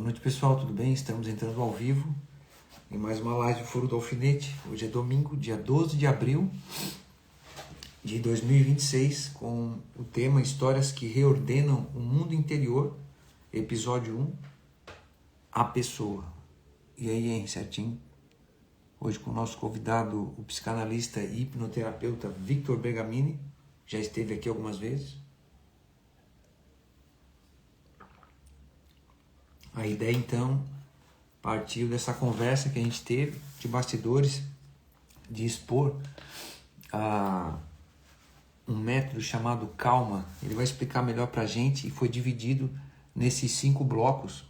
Boa noite, pessoal, tudo bem? Estamos entrando ao vivo em mais uma live do Furo do Alfinete. Hoje é domingo, dia 12 de abril de 2026, com o tema Histórias que Reordenam o Mundo Interior, episódio 1, A Pessoa. E aí, hein, certinho? Hoje com o nosso convidado, o psicanalista e hipnoterapeuta Victor Bergamini, já esteve aqui algumas vezes. A ideia, então, partiu dessa conversa que a gente teve de bastidores, de expor um método chamado Calma. Ele vai explicar melhor para a gente, e foi dividido nesses 5 blocos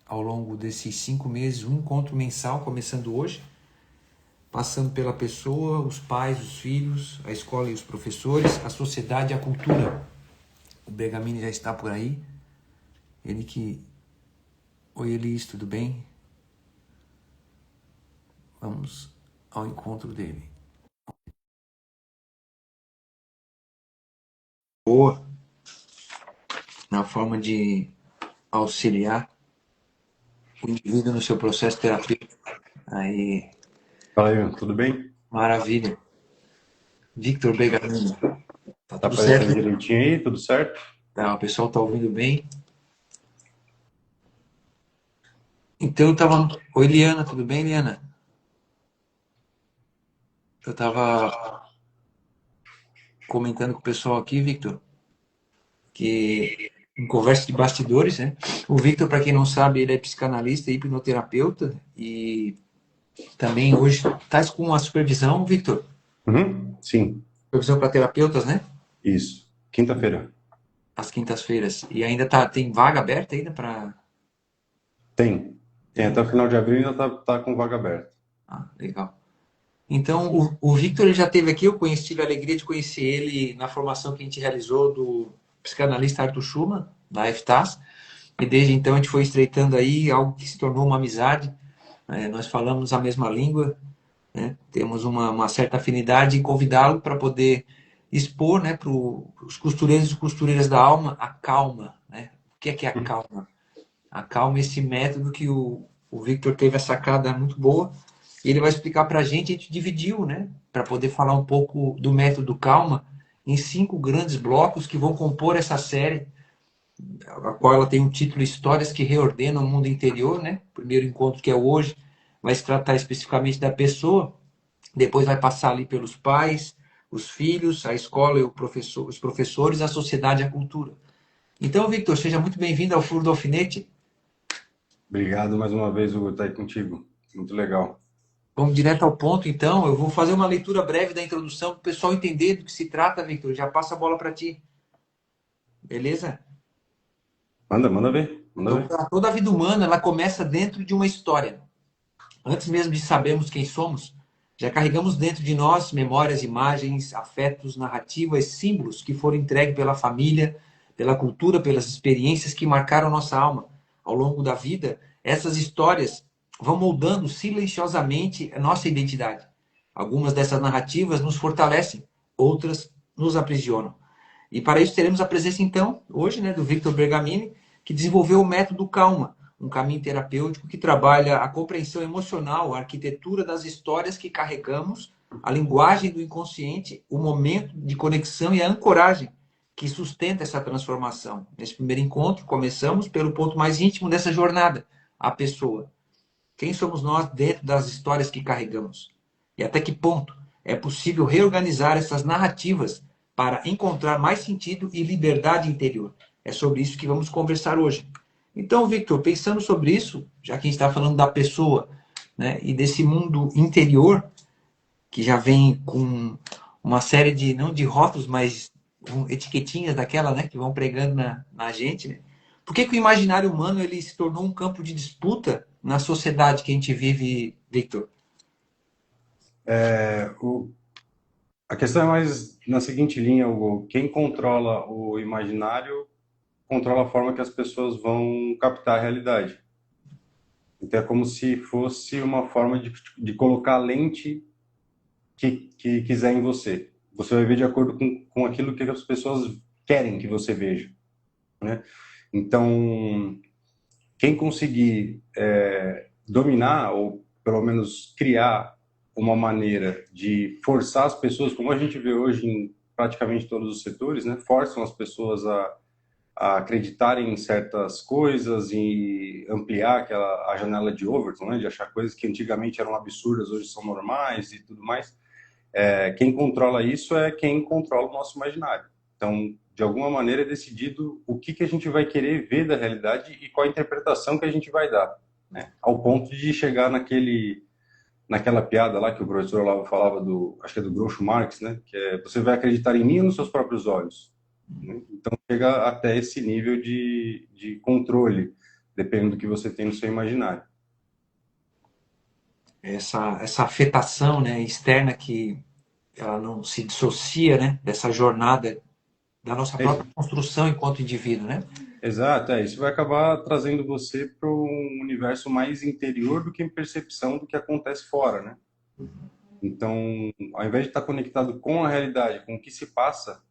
ao longo desses 5 meses, um encontro mensal, começando hoje, passando pela pessoa, os pais, os filhos, a escola e os professores, a sociedade e a cultura. O Bergamini já está por aí. Ele que... Oi, Elis, tudo bem? Vamos ao encontro dele. Boa, na forma de auxiliar o indivíduo no seu processo terapêutico. Aí, Fala aí, tudo bem? maravilha. Victor Bergamini, tá Tá tudo certo? aparecendo direitinho aí, tudo certo? Tá, o pessoal tá ouvindo bem? Então eu tava... Oi, Liana, tudo bem, Liana? Eu tava comentando com o pessoal aqui, Victor, que em conversa de bastidores, né? O Victor, para quem não sabe, ele é psicanalista e hipnoterapeuta e também hoje tá com uma supervisão, Victor, Sim, supervisão para terapeutas, né? isso. Quinta-feira. Às quintas-feiras. E ainda tem vaga aberta ainda para... Tem. Tem Tem? até o final de abril e ainda tá com vaga aberta. Ah, legal. Então, o Victor ele já esteve aqui, tive a alegria de conhecer ele na formação que a gente realizou do psicanalista Arthur Schumann, da FTAS, e desde então a gente foi estreitando aí algo que se tornou uma amizade. Nós falamos a mesma língua, né? Temos uma certa afinidade, e convidá-lo para poder expor, né, para os costureiros e costureiras da alma a calma. Né? O que é a calma? A calma é esse método que o Victor teve a sacada muito boa. E ele vai explicar para a gente dividiu, né, para poder falar um pouco do método Calma em 5 grandes blocos que vão compor essa série, a qual ela tem um título Histórias que Reordenam o Mundo Interior, né? O primeiro encontro, que é hoje, vai se tratar especificamente da pessoa, depois vai passar ali pelos pais, os filhos, a escola e os professores, a sociedade e a cultura. Então, Victor, seja muito bem-vindo ao Furo do Alfinete. Obrigado mais uma vez, Hugo, estar aí contigo. Muito legal. Vamos direto ao ponto, então. Eu vou fazer uma leitura breve da introdução para o pessoal entender do que se trata, Victor. Já passo a bola para ti. Beleza? Manda ver, manda Então, ver. toda a vida humana, ela começa dentro de uma história. Antes mesmo de sabermos quem somos, já carregamos dentro de nós memórias, imagens, afetos, narrativas, símbolos que foram entregues pela família, pela cultura, pelas experiências que marcaram nossa alma. Ao longo da vida, essas histórias vão moldando silenciosamente a nossa identidade. Algumas dessas narrativas nos fortalecem, outras nos aprisionam. E para isso teremos a presença, então, hoje, né, do Victor Bergamini, que desenvolveu o método Calma, um caminho terapêutico que trabalha a compreensão emocional, a arquitetura das histórias que carregamos, a linguagem do inconsciente, o momento de conexão e a ancoragem que sustenta essa transformação. Nesse primeiro encontro, começamos pelo ponto mais íntimo dessa jornada, a pessoa. Quem somos nós dentro das histórias que carregamos? E até que ponto é possível reorganizar essas narrativas para encontrar mais sentido e liberdade interior? É sobre isso que vamos conversar hoje. Então, Victor, pensando sobre isso, já que a gente está falando da pessoa, né, e desse mundo interior, que já vem com uma série de, não de rótulos, mas com etiquetinhas daquela, né, que vão pregando na gente, né? Por que o imaginário humano ele se tornou um campo de disputa na sociedade que a gente vive, Victor? É, a questão é mais na seguinte linha, Hugo. Quem controla o imaginário controla a forma que as pessoas vão captar a realidade. Então é como se fosse uma forma de colocar a lente que quiser em você. Você vai ver de acordo com aquilo que as pessoas querem que você veja, né? Então, quem conseguir dominar, ou pelo menos criar uma maneira de forçar as pessoas, como a gente vê hoje em praticamente todos os setores, né? Forçam as pessoas a acreditarem em certas coisas e ampliar a janela de Overton, né? De achar coisas que antigamente eram absurdas, hoje são normais e tudo mais. Quem controla isso é quem controla o nosso imaginário. Então, de alguma maneira, é decidido o que a gente vai querer ver da realidade e qual a interpretação que a gente vai dar, né? Ao ponto de chegar naquela piada lá que o professor Olavo falava acho que é do Groucho Marx, né? Que é: você vai acreditar em mim ou nos seus próprios olhos? Né? Então, chega até esse nível de controle, dependendo do que você tem no seu imaginário. Essa afetação, né, externa que ela não se dissocia, né, dessa jornada da nossa própria construção enquanto indivíduo, né? Exato, isso vai acabar trazendo você para um universo mais interior do que em percepção do que acontece fora, né? Então, ao invés de estar conectado com a realidade, com o que se passa,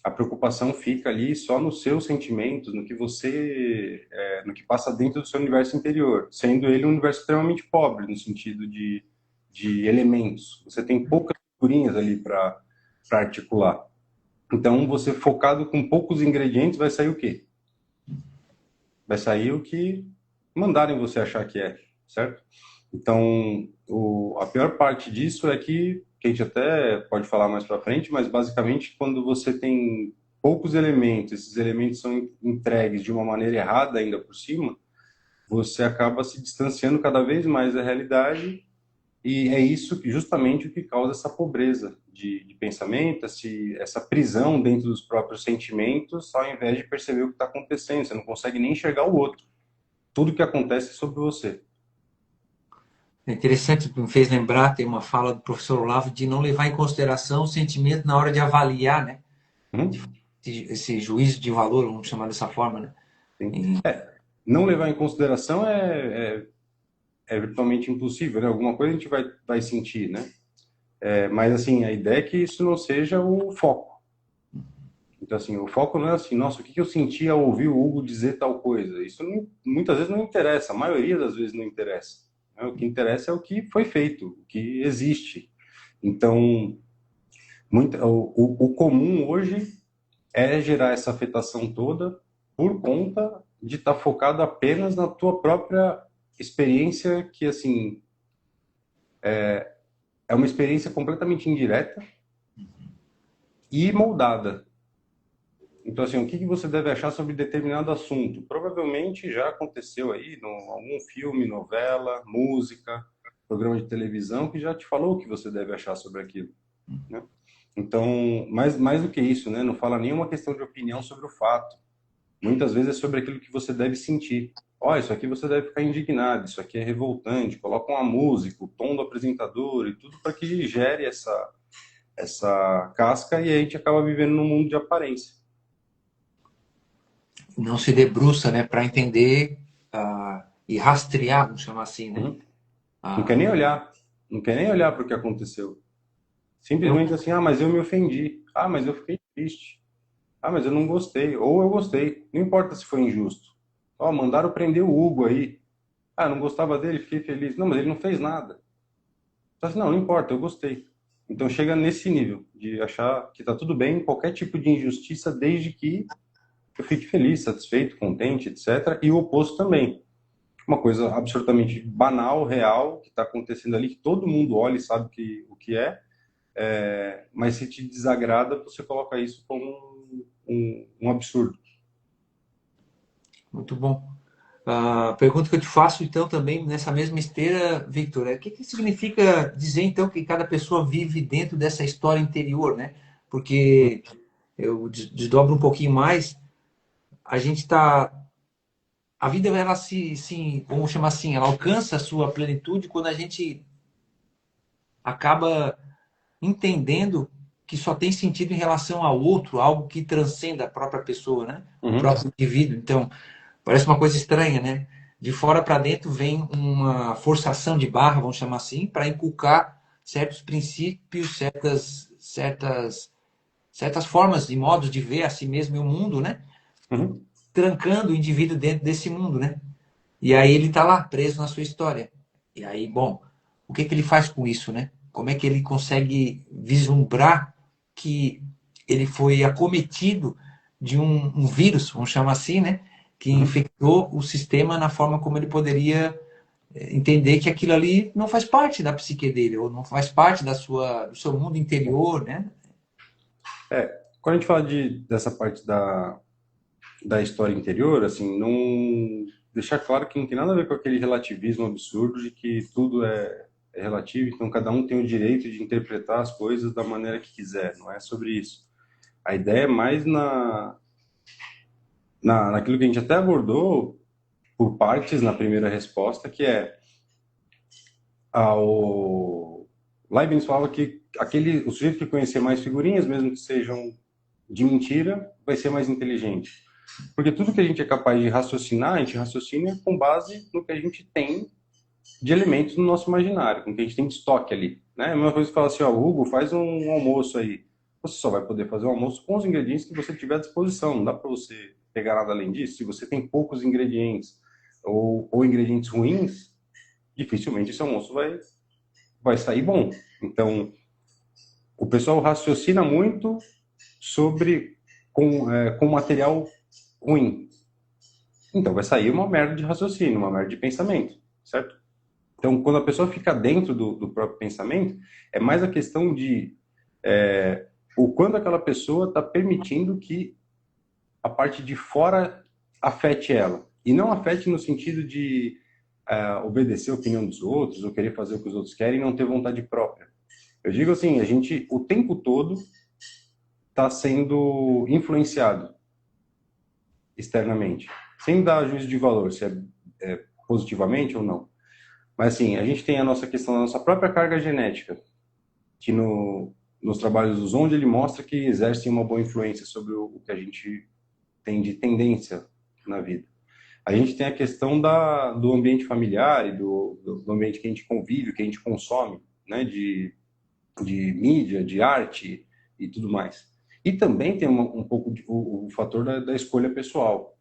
a preocupação fica ali só nos seus sentimentos, no que no que passa dentro do seu universo interior, sendo ele um universo extremamente pobre no sentido de elementos. Você tem poucas figurinhas ali para articular. Então, você focado com poucos ingredientes, vai sair o quê? Vai sair o que mandarem você achar que é, certo? Então, a pior parte disso é que a gente até pode falar mais para frente, mas basicamente quando você tem poucos elementos, esses elementos são entregues de uma maneira errada ainda por cima, você acaba se distanciando cada vez mais da realidade, e é isso que justamente o que causa essa pobreza de pensamento, essa prisão dentro dos próprios sentimentos, ao invés de perceber o que está acontecendo. Você não consegue nem enxergar o outro. Tudo que acontece é sobre você. É interessante, me fez lembrar, tem uma fala do professor Olavo de não levar em consideração o sentimento na hora de avaliar, né? Esse juízo de valor, vamos chamar dessa forma, né? Não levar em consideração é virtualmente impossível, né? Alguma coisa a gente vai sentir, né? Mas, assim, a ideia é que isso não seja o foco. Então, assim, o foco não é assim: nossa, o que eu senti ao ouvir o Hugo dizer tal coisa? Isso muitas vezes não interessa, a maioria das vezes não interessa, né? O que interessa é o que foi feito, o que existe. Então, o comum hoje é gerar essa afetação toda por conta de estar focado apenas na tua própria experiência, que, assim, é uma experiência completamente indireta e moldada. Então, assim, o que você deve achar sobre determinado assunto? Provavelmente já aconteceu aí em algum filme, novela, música, programa de televisão, que já te falou o que você deve achar sobre aquilo, né? Então, mais do que isso, né? Não fala nenhuma questão de opinião sobre o fato. Muitas vezes é sobre aquilo que você deve sentir. Isso aqui você deve ficar indignado, isso aqui é revoltante. Coloca uma música, o tom do apresentador e tudo para que gere essa casca, e aí a gente acaba vivendo num mundo de aparência. Não se debruça, né, para entender e rastrear, vamos chamar assim, né? Não quer nem olhar, não quer nem olhar para o que aconteceu. Simplesmente assim: mas eu me ofendi, mas eu fiquei triste, mas eu não gostei, ou eu gostei, não importa se foi injusto. Mandaram prender o Hugo aí. Não gostava dele, fiquei feliz. Não, mas ele não fez nada. Então, assim, não importa, eu gostei. Então chega nesse nível de achar que tá tudo bem qualquer tipo de injustiça, desde que eu fique feliz, satisfeito, contente, etc. E o oposto também. Uma coisa absolutamente banal, real, que está acontecendo ali, que todo mundo olha e sabe o que mas se te desagrada, você coloca isso como um absurdo. Muito bom. A pergunta que eu te faço, então, também nessa mesma esteira, Victor, o que significa dizer, então, que cada pessoa vive dentro dessa história interior, né? Porque eu desdobro um pouquinho mais, a gente está... A vida, ela vamos chamar assim, ela alcança a sua plenitude quando a gente acaba entendendo que só tem sentido em relação ao outro, algo que transcenda a própria pessoa, né? O próprio indivíduo. Então, parece uma coisa estranha, né? De fora para dentro vem uma forçação de barra, vamos chamar assim, para inculcar certos princípios, certas formas e modos de ver a si mesmo e o mundo, né? Trancando o indivíduo dentro desse mundo, né? E aí ele está lá, preso na sua história. E aí, bom, o que que ele faz com isso, né? Como é que ele consegue vislumbrar que ele foi acometido de um vírus, vamos chamar assim, né? Que Uhum. infectou o sistema na forma como ele poderia entender que aquilo ali não faz parte da psique dele, ou não faz parte do seu mundo interior, né? É, quando a gente fala dessa parte da história interior, assim, não deixar claro que não tem nada a ver com aquele relativismo absurdo de que tudo é relativo, então cada um tem o direito de interpretar as coisas da maneira que quiser, não é sobre isso. A ideia é mais naquilo que a gente até abordou por partes na primeira resposta, que é o Leibniz falava que o sujeito que conhecer mais figurinhas, mesmo que sejam de mentira, vai ser mais inteligente. Porque tudo que a gente é capaz de raciocinar, a gente raciocina com base no que a gente tem de elementos no nosso imaginário, com o que a gente tem de estoque ali. Né? A mesma coisa que fala assim, ó, Hugo, faz um almoço aí. Você só vai poder fazer um almoço com os ingredientes que você tiver à disposição. Não dá para você pegar nada além disso. Se você tem poucos ingredientes ou ingredientes ruins, dificilmente esse almoço vai sair bom. Então, o pessoal raciocina muito com material ruim. Então, vai sair uma merda de raciocínio, uma merda de pensamento, certo? Então, quando a pessoa fica dentro do próprio pensamento, é mais a questão de o quanto aquela pessoa está permitindo que a parte de fora afete ela. E não afete no sentido de obedecer a opinião dos outros, ou querer fazer o que os outros querem e não ter vontade própria. Eu digo assim, a gente o tempo todo está sendo influenciado externamente, sem dar juízo de valor, se é positivamente ou não. Mas assim, a gente tem a nossa questão da nossa própria carga genética, que nos trabalhos do Zonde ele mostra que exerce uma boa influência sobre o que a gente tem de tendência na vida. A gente tem a questão do ambiente familiar e do ambiente que a gente convive, que a gente consome, né, de mídia, de arte e tudo mais. E também tem um pouco o fator da escolha pessoal,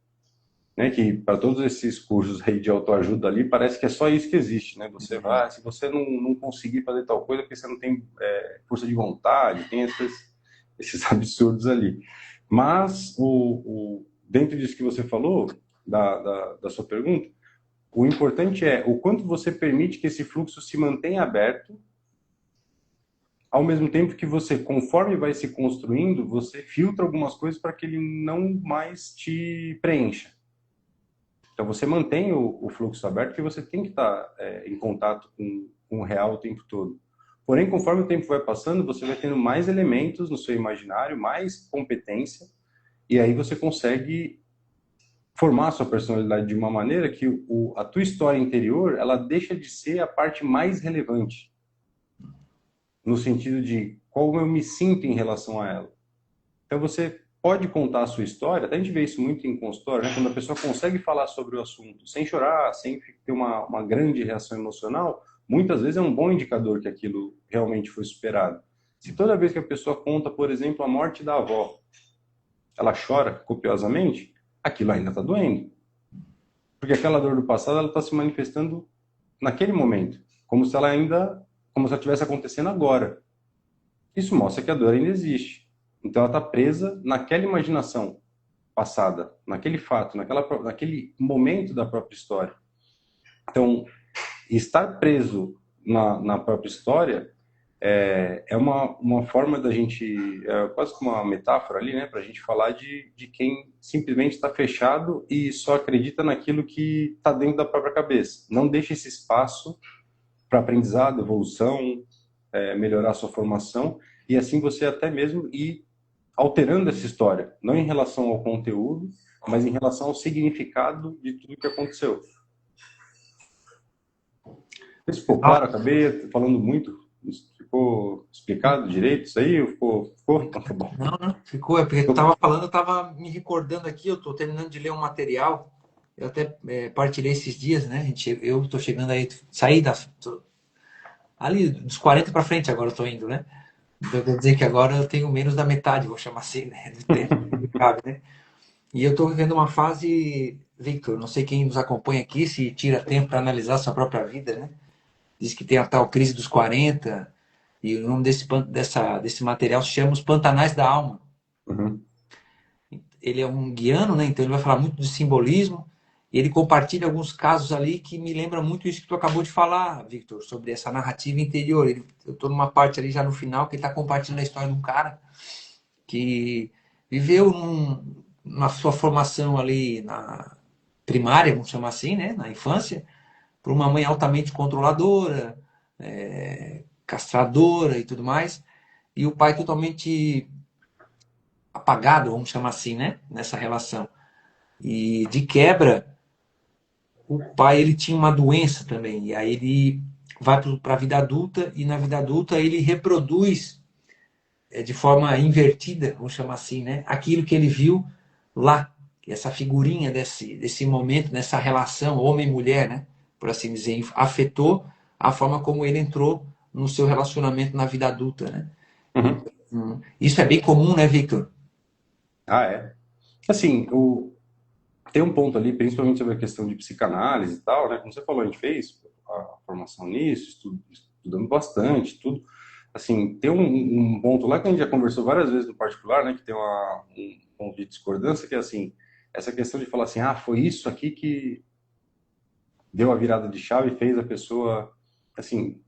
né, que para todos esses cursos aí de autoajuda ali, parece que é só isso que existe, né? Você vai, se você não conseguir fazer tal coisa, porque você não tem força de vontade, tem esses absurdos ali. Mas, dentro disso que você falou, da sua pergunta, o importante é o quanto você permite que esse fluxo se mantenha aberto, ao mesmo tempo que você, conforme vai se construindo, você filtra algumas coisas para que ele não mais te preencha. Então você mantém o fluxo aberto, porque você tem que estar em contato com o real o tempo todo. Porém, conforme o tempo vai passando, você vai tendo mais elementos no seu imaginário, mais competência, e aí você consegue formar a sua personalidade de uma maneira que a tua história interior, ela deixa de ser a parte mais relevante, no sentido de como eu me sinto em relação a ela. Então você pode contar a sua história, até a gente vê isso muito em consultório, né? Quando a pessoa consegue falar sobre o assunto sem chorar, sem ter uma grande reação emocional, muitas vezes é um bom indicador que aquilo realmente foi superado. Se toda vez que a pessoa conta, por exemplo, a morte da avó, ela chora copiosamente, aquilo ainda está doendo. Porque aquela dor do passado, ela está se manifestando naquele momento, como se ela estivesse acontecendo agora. Isso mostra que a dor ainda existe. Então ela está presa naquela imaginação passada, naquele fato, naquele momento da própria história. Então, estar preso na própria história é uma forma da gente, quase como uma metáfora ali, né, para a gente falar de quem simplesmente está fechado e só acredita naquilo que está dentro da própria cabeça. Não deixa esse espaço para aprendizado, evolução, melhorar a sua formação, e assim você até mesmo ir alterando essa história, não em relação ao conteúdo, mas em relação ao significado de tudo que aconteceu. Se ficou claro, acabei falando muito, ficou explicado direito isso aí? Ficou? Tá bom. Não, não, ficou. É porque tu estava falando, eu estava me recordando aqui, eu estou terminando de ler um material, eu até partilhei esses dias, né? Eu estou chegando aí, saí ali dos 40 para frente agora eu estou indo, né? Então quer dizer que agora eu tenho menos da metade, vou chamar assim, né? Do tempo que cabe, né? E eu estou vivendo uma fase Victor, não sei quem nos acompanha aqui, se tira tempo para analisar sua própria vida, né? Diz que tem a tal crise dos 40 e o nome desse material se chama Os Pantanais da Alma. Uhum. Ele é um guiano, né? Então ele vai falar muito de simbolismo. E ele compartilha alguns casos ali que me lembra muito isso que tu acabou de falar, Victor, sobre essa narrativa interior. Eu estou numa parte ali já no final que ele está compartilhando a história de um cara que viveu na sua formação ali na primária, vamos chamar assim, né? Na infância, por uma mãe altamente controladora, castradora e tudo mais, e o pai totalmente apagado, vamos chamar assim, né? Nessa relação. E de quebra, o pai ele tinha uma doença também, e aí ele vai para a vida adulta, e na vida adulta ele reproduz de forma invertida, vamos chamar assim, né? Aquilo que ele viu lá, essa figurinha desse momento, nessa relação homem-mulher, né? Por assim dizer, afetou a forma como ele entrou no seu relacionamento na vida adulta, né? Uhum. Isso é bem comum, né, Victor? Ah, é. Assim, tem um ponto ali, principalmente sobre a questão de psicanálise e tal, né? Como você falou, a gente fez a formação nisso, estudando bastante, tudo. Assim, tem um ponto lá que a gente já conversou várias vezes no particular, né? Que tem um ponto de discordância, que é assim, essa questão de falar assim, ah, foi isso aqui que deu a virada de chave e fez a pessoa, assim,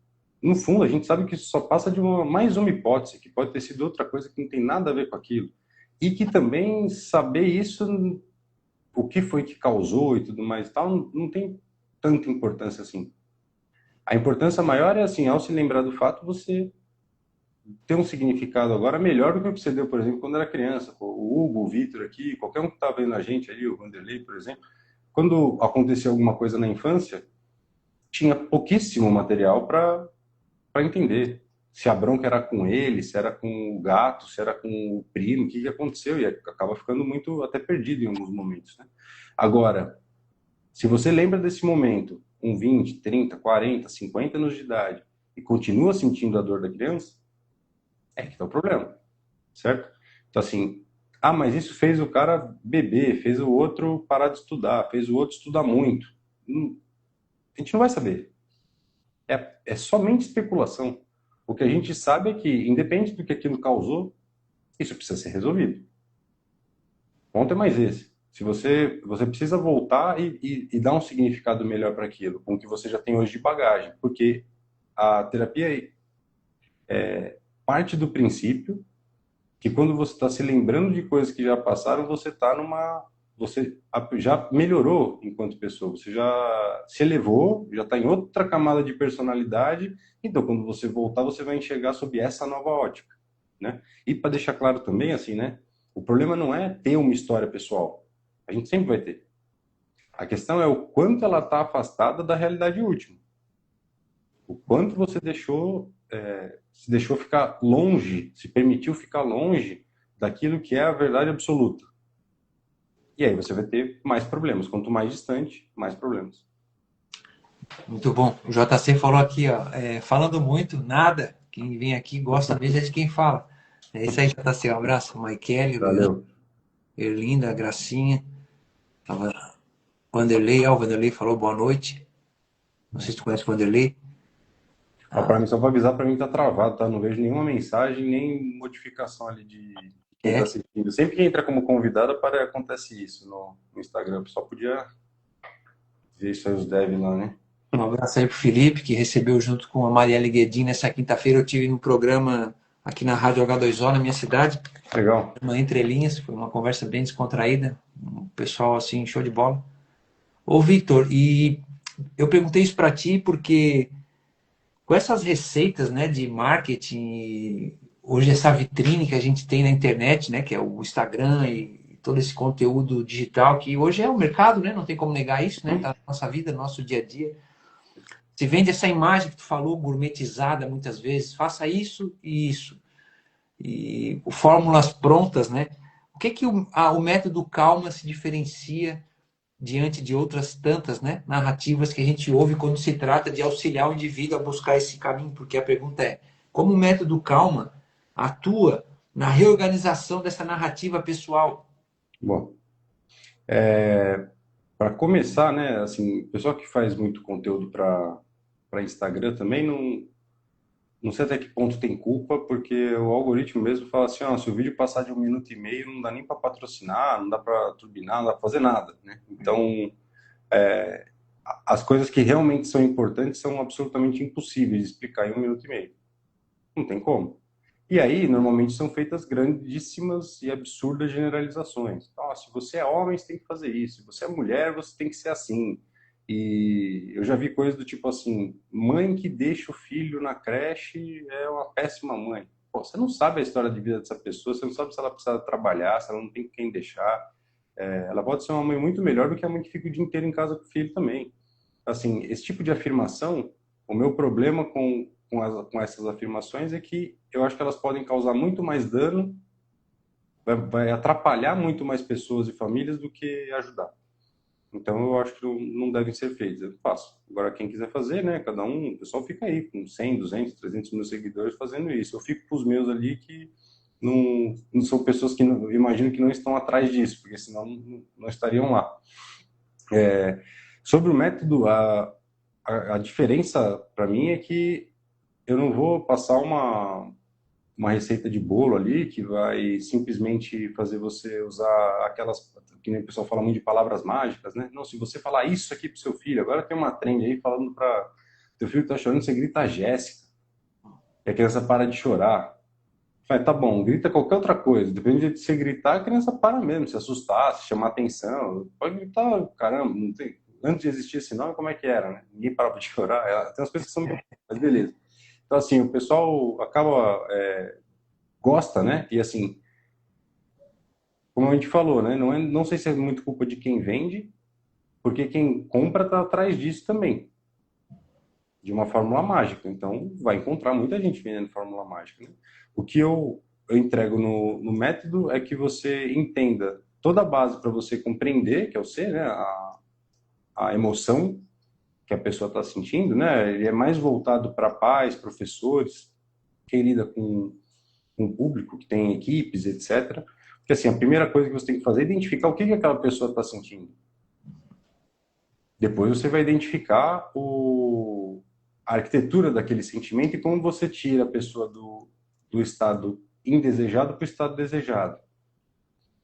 no fundo a gente sabe que isso só passa de mais uma hipótese, que pode ter sido outra coisa que não tem nada a ver com aquilo. E que também saber isso, o que foi que causou e tudo mais e tal, não tem tanta importância assim. A importância maior é assim, ao se lembrar do fato, você ter um significado agora melhor do que o que você deu, por exemplo, quando era criança. O Hugo, o Vitor aqui, qualquer um que estava vendo a gente ali, o Vanderlei, por exemplo, quando acontecia alguma coisa na infância, tinha pouquíssimo material para entender se a bronca era com ele, se era com o gato, se era com o primo, o que que aconteceu, e acaba ficando muito até perdido em alguns momentos, né? Agora, se você lembra desse momento, com 20, 30, 40, 50 anos de idade, e continua sentindo a dor da criança, é que tá o problema, certo? Então, assim, ah, mas isso fez o cara beber, fez o outro parar de estudar, fez o outro estudar muito. A gente não vai saber. É somente especulação. O que a gente sabe é que, independente do que aquilo causou, isso precisa ser resolvido. O ponto é mais esse. Se você precisa voltar e dar um significado melhor para aquilo, com o que você já tem hoje de bagagem, porque a terapia parte do princípio que quando você está se lembrando de coisas que já passaram, você já melhorou enquanto pessoa, você já se elevou, já está em outra camada de personalidade, então quando você voltar, você vai enxergar sob essa nova ótica, né? E para deixar claro também, assim, né? O problema não é ter uma história pessoal, a gente sempre vai ter. A questão é o quanto ela está afastada da realidade última, o quanto você se deixou ficar longe, se permitiu ficar longe daquilo que é a verdade absoluta. E aí você vai ter mais problemas. Quanto mais distante, mais problemas. Muito bom. O JC falou aqui, ó, falando muito, nada. Quem vem aqui gosta mesmo é de quem fala. É isso aí, JC. Um abraço. Maikele, Leandro, Valeu. Erlinda, Gracinha, Vanderlei. Ó, o Vanderlei falou boa noite. Não sei se tu conhece o Vanderlei. Para mim, só para avisar, para mim tá travado, tá? Não vejo nenhuma mensagem, nem notificação ali de quem está É, assistindo. Sempre que entra como convidado, acontece isso no Instagram. Só podia ver isso aí, os devs lá, né? um abraço aí pro Felipe, que recebeu junto com a Marielle Guedin nessa quinta-feira. Eu tive no programa aqui na Rádio H2O, na minha cidade, Legal. uma Entre Linhas. Foi uma conversa bem descontraída. Um pessoal, assim, show de bola. Ô, Victor, e eu perguntei isso para ti porque com essas receitas, né, de marketing, hoje essa vitrine que a gente tem na internet, né, que é o Instagram e todo esse conteúdo digital, que hoje é o mercado, né, não tem como negar isso, né, tá na nossa vida, no nosso dia a dia. Se vende essa imagem que tu falou, gourmetizada muitas vezes, faça isso e isso. E fórmulas prontas, né? O que que o método Calma se diferencia diante de outras tantas, né, narrativas que a gente ouve quando se trata de auxiliar o indivíduo a buscar esse caminho? Porque a pergunta é, como o método Calma atua na reorganização dessa narrativa pessoal? Bom, Para começar, né, assim, o pessoal que faz muito conteúdo para Instagram também não sei até que ponto tem culpa, porque o algoritmo mesmo fala assim, ó, se o vídeo passar de 1 minuto e meio, não dá nem para patrocinar, não dá para turbinar, não dá para fazer nada, né? Então, as coisas que realmente são importantes são absolutamente impossíveis de explicar em 1 minuto e meio. Não tem como. E aí, normalmente são feitas grandíssimas e absurdas generalizações. Então, ó, se você é homem, você tem que fazer isso. Se você é mulher, você tem que ser assim. E eu já vi coisas do tipo assim: mãe que deixa o filho na creche é uma péssima mãe. Pô, você não sabe a história de vida dessa pessoa, você não sabe se ela precisa trabalhar, se ela não tem quem deixar. Ela pode ser uma mãe muito melhor do que a mãe que fica o dia inteiro em casa com o filho também. Assim, esse tipo de afirmação, o meu problema com essas afirmações é que eu acho que elas podem causar muito mais dano, vai atrapalhar muito mais pessoas e famílias do que ajudar. Então eu acho que não devem ser feitas. Eu faço. Agora, quem quiser fazer, né? Cada um, o pessoal fica aí com 100, 200, 300 mil seguidores fazendo isso. Eu fico com os meus ali que não são pessoas que não, imagino que não estão atrás disso, porque senão não estariam lá. Sobre o método, a diferença para mim é que eu não vou passar uma receita de bolo ali que vai simplesmente fazer você usar aquelas, que nem o pessoal fala muito de palavras mágicas, né? Não, se você falar isso aqui pro seu filho, agora tem uma trend aí falando para teu filho que tá chorando, você grita Jéssica, e a criança para de chorar. Vai, tá bom, grita qualquer outra coisa. Depende de você gritar, a criança para mesmo, se assustar, se chamar atenção. Pode gritar, caramba, não tem. Antes de existir esse nome, como é que era, né? Ninguém parava de chorar. Tem umas coisas que são. Mas beleza. Então, assim, o pessoal acaba. Gosta, né? E assim, como a gente falou, né? Não sei se é muito culpa de quem vende, porque quem compra tá atrás disso também, de uma fórmula mágica. Então, vai encontrar muita gente vendendo fórmula mágica, né? O que eu entrego no método é que você entenda toda a base para você compreender, que é o ser, né? A emoção que a pessoa está sentindo, né? Ele é mais voltado para pais, professores, quem lida com o público, que tem equipes, etc. Porque assim, a primeira coisa que você tem que fazer é identificar o que aquela pessoa está sentindo. Depois você vai identificar a arquitetura daquele sentimento e como você tira a pessoa do estado indesejado para o estado desejado.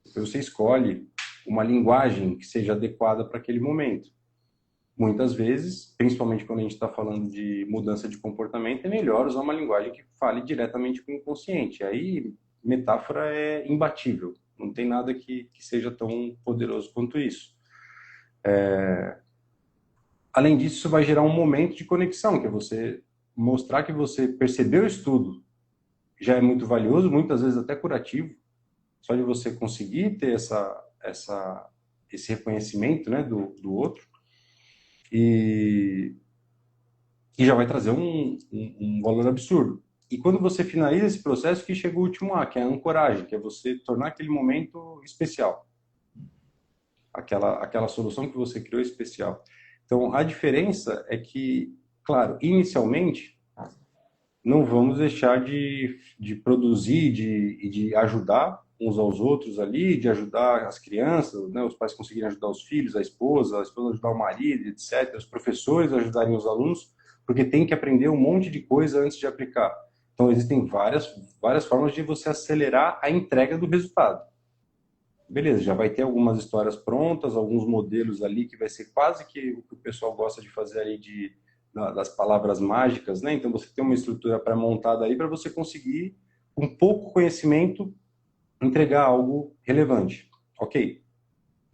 Depois você escolhe uma linguagem que seja adequada para aquele momento. Muitas vezes, principalmente quando a gente está falando de mudança de comportamento, é melhor usar uma linguagem que fale diretamente com o inconsciente. Aí, metáfora é imbatível. Não tem nada que seja tão poderoso quanto isso. Além disso, isso vai gerar um momento de conexão, que é você mostrar que você percebeu isso tudo. Já é muito valioso, muitas vezes até curativo. Só de você conseguir ter esse reconhecimento, né, do outro. E já vai trazer um valor absurdo. E quando você finaliza esse processo, que chega o último A, que é a ancoragem, que é você tornar aquele momento especial. Aquela solução que você criou especial. Então, a diferença é que, claro, inicialmente, não vamos deixar de produzir e de ajudar uns aos outros ali, de ajudar as crianças, né, os pais conseguirem ajudar os filhos, a esposa ajudar o marido, etc., os professores ajudarem os alunos, porque tem que aprender um monte de coisa antes de aplicar. Então, existem várias formas de você acelerar a entrega do resultado. Beleza, já vai ter algumas histórias prontas, alguns modelos ali que vai ser quase que o que o pessoal gosta de fazer ali das palavras mágicas, né? Então, você tem uma estrutura pré-montada aí para você conseguir, com pouco conhecimento, entregar algo relevante. Ok.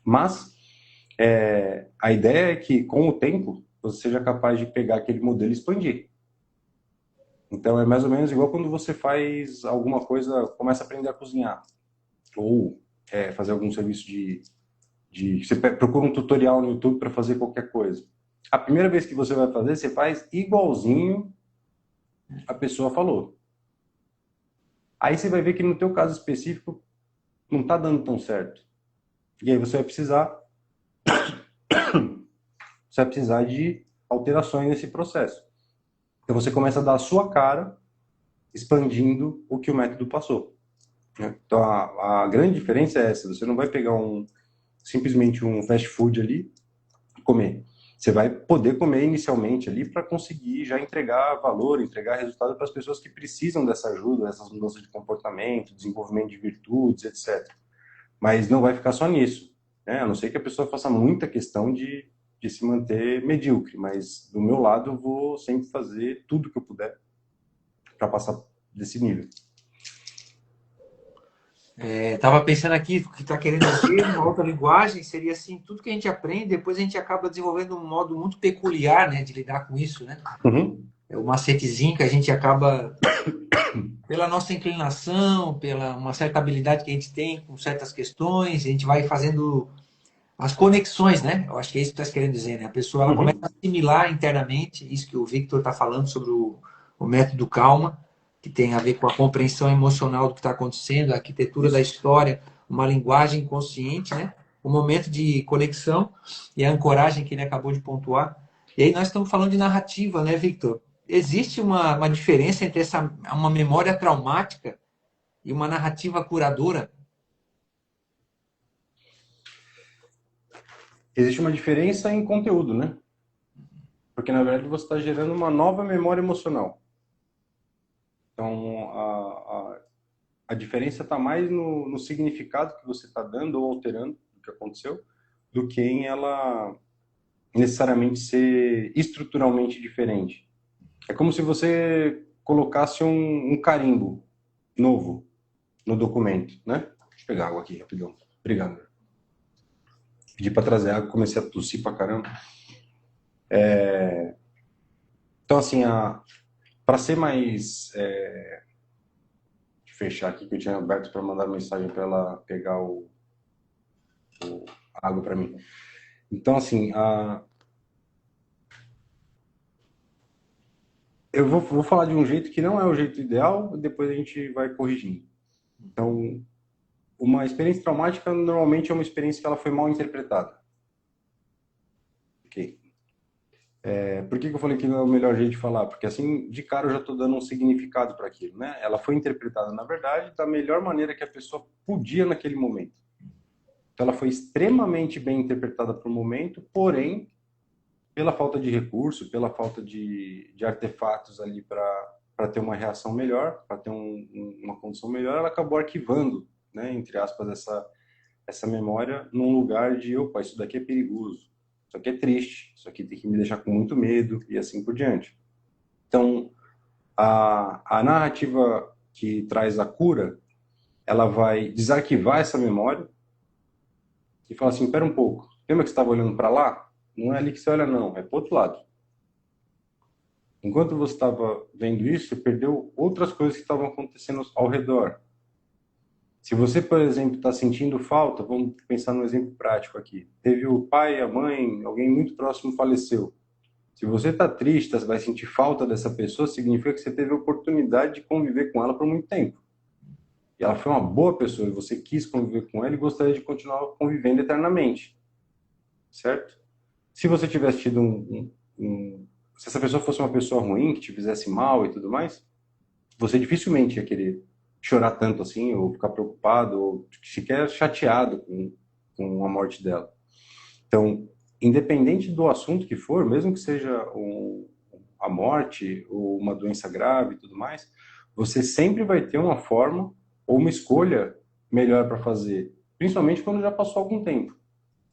Mas a ideia é que, com o tempo, você seja capaz de pegar aquele modelo e expandir. Então, é mais ou menos igual quando você faz alguma coisa, começa a aprender a cozinhar. Ou fazer algum serviço você procura um tutorial no YouTube para fazer qualquer coisa. A primeira vez que você vai fazer, você faz igualzinho a pessoa falou. Aí você vai ver que no teu caso específico não está dando tão certo. E aí você vai precisar de alterações nesse processo. Então você começa a dar a sua cara, expandindo o que o método passou. Então a grande diferença é essa: você não vai pegar simplesmente um fast food ali comer. Você vai poder comer inicialmente ali para conseguir já entregar valor, entregar resultado para as pessoas que precisam dessa ajuda, dessas mudanças de comportamento, desenvolvimento de virtudes, etc. Mas não vai ficar só nisso, né? A não ser que a pessoa faça muita questão de se manter medíocre, mas do meu lado eu vou sempre fazer tudo que eu puder para passar desse nível. Estava pensando aqui, o que está querendo dizer, uma outra linguagem seria assim, tudo que a gente aprende, depois a gente acaba desenvolvendo um modo muito peculiar, né, de lidar com isso, né? Uhum. É o macetezinho que a gente acaba, pela nossa inclinação, pela uma certa habilidade que a gente tem com certas questões, a gente vai fazendo as conexões, né? Eu acho que é isso que está querendo dizer, né? A pessoa ela começa Uhum. a assimilar internamente isso que o Victor está falando sobre o método Calma, que tem a ver com a compreensão emocional do que está acontecendo, a arquitetura da Isso. história, uma linguagem consciente, né? O momento de conexão e a ancoragem que ele acabou de pontuar. E aí nós estamos falando de narrativa, né, Victor? Existe uma diferença entre uma memória traumática e uma narrativa curadora? Existe uma diferença em conteúdo, né? Porque na verdade você está gerando uma nova memória emocional. Então a diferença está mais no significado que você está dando ou alterando do que aconteceu, do que em ela necessariamente ser estruturalmente diferente. É como se você colocasse um carimbo novo no documento, né? Deixa eu pegar água aqui rapidão. Obrigado. Pedi para trazer água, comecei a tossir pra caramba. Então, assim, para ser mais. Fechar aqui que eu tinha aberto para mandar mensagem para ela pegar a água para mim. Então, assim, eu vou falar de um jeito que não é o jeito ideal, e depois a gente vai corrigindo. Então, uma experiência traumática normalmente é uma experiência que ela foi mal interpretada. Ok. Por que eu falei que não é o melhor jeito de falar? Porque assim, de cara eu já estou dando um significado para aquilo, né? Ela foi interpretada, na verdade, da melhor maneira que a pessoa podia naquele momento. Então, ela foi extremamente bem interpretada para o momento, porém, pela falta de recurso, pela falta de artefatos ali para ter uma reação melhor, para ter uma condição melhor, ela acabou arquivando, né, entre aspas, essa memória num lugar de, opa, isso daqui é perigoso, isso aqui é triste, isso aqui tem que me deixar com muito medo e assim por diante. Então, a narrativa que traz a cura, ela vai desarquivar essa memória e falar assim, espera um pouco, lembra que você estava olhando para lá? Não é ali que você olha, não, é para outro lado. Enquanto você estava vendo isso, você perdeu outras coisas que estavam acontecendo ao redor. Se você, por exemplo, está sentindo falta, vamos pensar num exemplo prático aqui. Teve o pai, a mãe, alguém muito próximo faleceu. Se você está triste, vai sentir falta dessa pessoa, significa que você teve a oportunidade de conviver com ela por muito tempo. E ela foi uma boa pessoa, e você quis conviver com ela e gostaria de continuar convivendo eternamente. Certo? Se você tivesse tido se essa pessoa fosse uma pessoa ruim, que te fizesse mal e tudo mais, você dificilmente ia querer chorar tanto assim, ou ficar preocupado, ou sequer chateado com a morte dela. Então, independente do assunto que for, mesmo que seja a morte ou uma doença grave e tudo mais, você sempre vai ter uma forma ou uma escolha melhor para fazer, principalmente quando já passou algum tempo.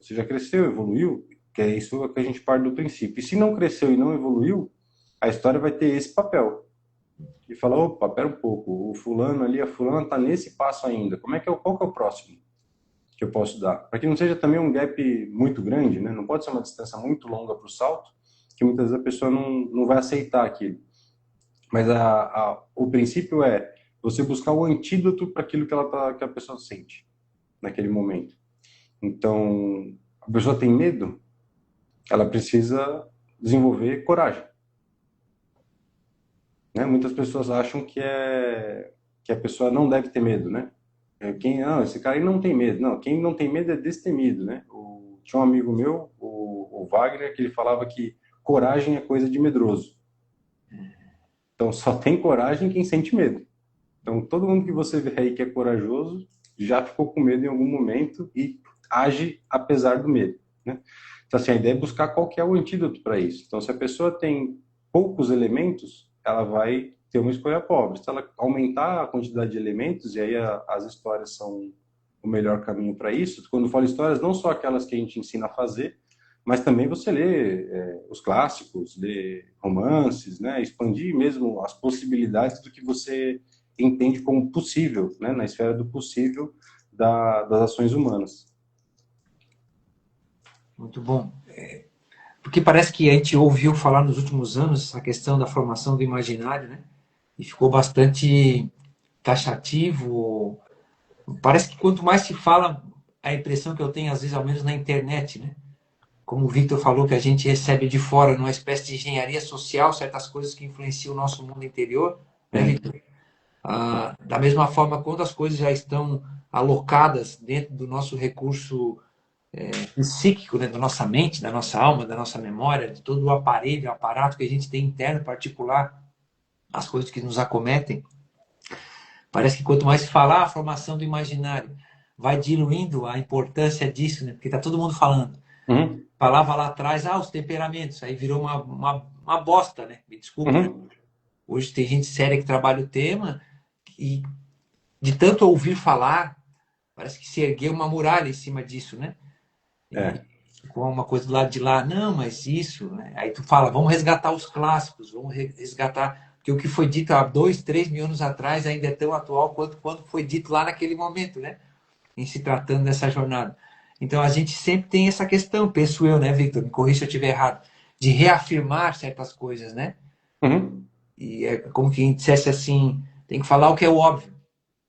Você já cresceu, evoluiu, que é isso que a gente parte do princípio. E se não cresceu e não evoluiu, a história vai ter esse papel. E falar, opa, pera um pouco, o fulano ali, a fulana está nesse passo ainda. Qual que é o próximo que eu posso dar? Para que não seja também um gap muito grande, né? Não pode ser uma distância muito longa para o salto, que muitas vezes a pessoa não vai aceitar aquilo. Mas o princípio é você buscar o antídoto para aquilo que a pessoa sente naquele momento. Então, a pessoa tem medo, ela precisa desenvolver coragem. Né? Muitas pessoas acham que a pessoa não deve ter medo, né? Esse cara aí não tem medo. Não, quem não tem medo é destemido, né? Tinha um amigo meu, o Wagner, que ele falava que coragem é coisa de medroso. Então, só tem coragem quem sente medo. Então, todo mundo que você vê aí que é corajoso já ficou com medo em algum momento e age apesar do medo, né? Então, assim, a ideia é buscar qual que é o antídoto para isso. Então, se a pessoa tem poucos elementos, ela vai ter uma escolha pobre. Se ela aumentar a quantidade de elementos, e aí as histórias são o melhor caminho para isso. Quando eu falo histórias, não só aquelas que a gente ensina a fazer, mas também você lê os clássicos, lê romances, né? Expandir mesmo as possibilidades do que você entende como possível, né? Na esfera do possível das ações humanas. Muito bom. Porque parece que a gente ouviu falar nos últimos anos essa questão da formação do imaginário, né? E ficou bastante taxativo. Parece que quanto mais se fala, a impressão que eu tenho, às vezes, ao menos na internet, né? Como o Victor falou, que a gente recebe de fora, numa espécie de engenharia social, certas coisas que influenciam o nosso mundo interior, né, Victor? Da mesma forma, quando as coisas já estão alocadas dentro do nosso recurso psíquico, né, da nossa mente, da nossa alma, da nossa memória, de todo o aparelho, o aparato que a gente tem interno, particular, as coisas que nos acometem, parece que quanto mais se falar a formação do imaginário, vai diluindo a importância disso, né? Porque está todo mundo falando. Uhum. Falava lá atrás, os temperamentos, aí virou uma bosta, né? Me desculpa, né? Uhum. Hoje tem gente séria que trabalha o tema e de tanto ouvir falar, parece que se ergueu uma muralha em cima disso, né? E É. com uma coisa do lado de lá, não, mas isso, né? Aí tu fala, vamos resgatar os clássicos, vamos resgatar, porque o que foi dito há 2, 3 mil anos atrás ainda é tão atual quanto quando foi dito lá naquele momento, né? Em se tratando dessa jornada. Então a gente sempre tem essa questão, penso eu, né, Victor? Me corrija se eu estiver errado, de reafirmar certas coisas, né? Uhum. E é como quem dissesse assim, tem que falar o que é o óbvio.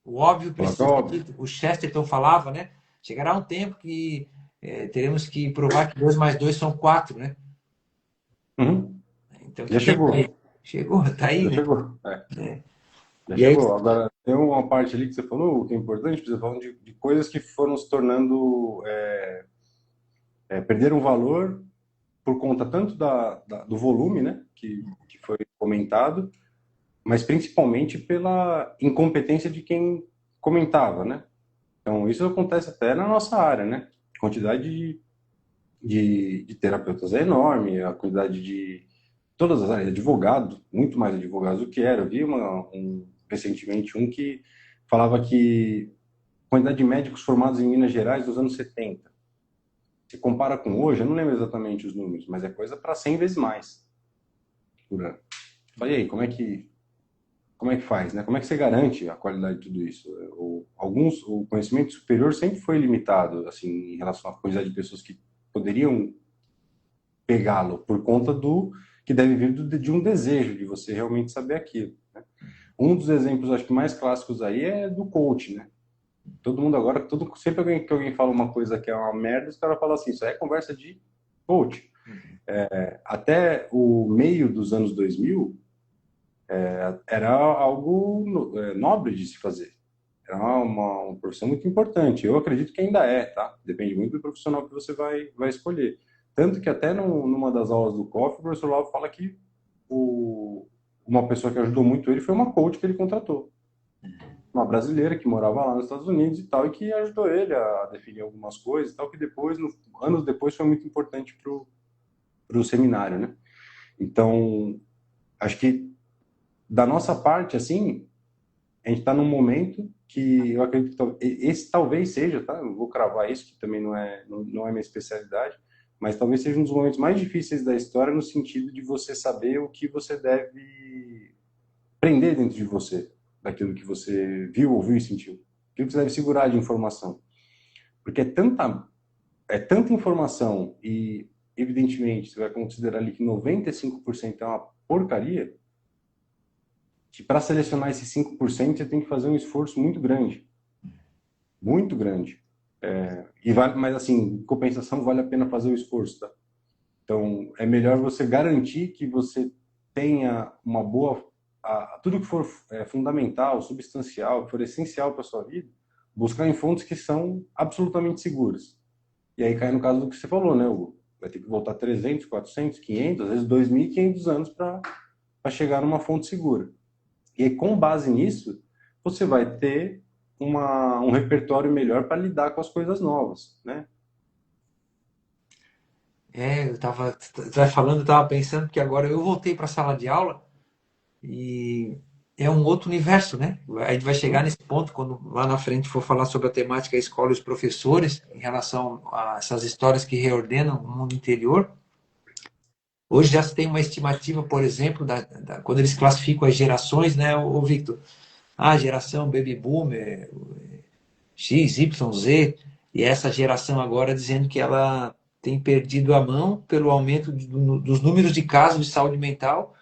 O óbvio Coloca precisa ser óbvio. dito. O Chesterton falava, né? Chegará um tempo que teremos que provar que 2 mais 2 são 4, né? Uhum. Então, Já que tempo é esse? chegou. Chegou, tá aí, Já né? chegou. É. É. Já E aí, chegou. Agora, tem uma parte ali que você falou que é importante, você falando de coisas que foram se tornando, perderam valor por conta tanto do volume, né, que foi comentado, mas principalmente pela incompetência de quem comentava, né? Então, isso acontece até na nossa área, né? A quantidade de terapeutas é enorme, a quantidade de todas as áreas, advogados, muito mais advogados do que era. Eu vi recentemente um que falava que a quantidade de médicos formados em Minas Gerais nos anos 70, se compara com hoje, eu não lembro exatamente os números, mas é coisa para 100 vezes mais por ano. Falei, aí, como é que faz, né? Como é que você garante a qualidade de tudo isso? O conhecimento superior sempre foi limitado, assim, em relação à quantidade de pessoas que poderiam pegá-lo, por conta do que deve vir de um desejo de você realmente saber aquilo, né? Um dos exemplos, acho que mais clássicos aí é do coach, né? Todo mundo agora, sempre que alguém fala uma coisa que é uma merda, os caras falam assim, isso aí é conversa de coach. Até o meio dos anos 2000, era algo nobre de se fazer. Era uma profissão muito importante. Eu acredito que ainda é, tá? Depende muito do profissional que você vai escolher. Tanto que até numa das aulas do COF, o professor Lau fala que uma pessoa que ajudou muito ele foi uma coach que ele contratou. Uma brasileira que morava lá nos Estados Unidos e tal, e que ajudou ele a definir algumas coisas e tal, que depois, anos depois, foi muito importante pro seminário, né? Então, acho que da nossa parte, assim, a gente está num momento que eu acredito que esse talvez seja, tá? Eu vou cravar isso, que também não é minha especialidade, mas talvez seja um dos momentos mais difíceis da história no sentido de você saber o que você deve prender dentro de você, daquilo que você viu, ouviu e sentiu. Aquilo que você deve segurar de informação. Porque é tanta informação e, evidentemente, você vai considerar ali que 95% é uma porcaria, que para selecionar esses 5% você tem que fazer um esforço muito grande. Muito grande. Mas, assim, em compensação, vale a pena fazer o esforço, tá? Então, é melhor você garantir que você tenha uma boa. Tudo que for fundamental, substancial, que for essencial para a sua vida, buscar em fontes que são absolutamente seguras. E aí cai no caso do que você falou, né, Hugo? Vai ter que voltar 300, 400, 500, às vezes 2.500 anos para chegar numa fonte segura. E aí, com base nisso, você vai ter um repertório melhor para lidar com as coisas novas, né? Você tava falando, eu tava pensando que agora eu voltei para a sala de aula e é um outro universo, né? A gente vai chegar Hum? nesse ponto quando lá na frente for falar sobre a temática escola e os professores em relação a essas histórias que reordenam o mundo interior. Hoje já se tem uma estimativa, por exemplo, quando eles classificam as gerações, né, o Victor? Ah, geração Baby Boomer, X, Y, Z, e essa geração agora dizendo que ela tem perdido a mão pelo aumento dos números de casos de saúde mental,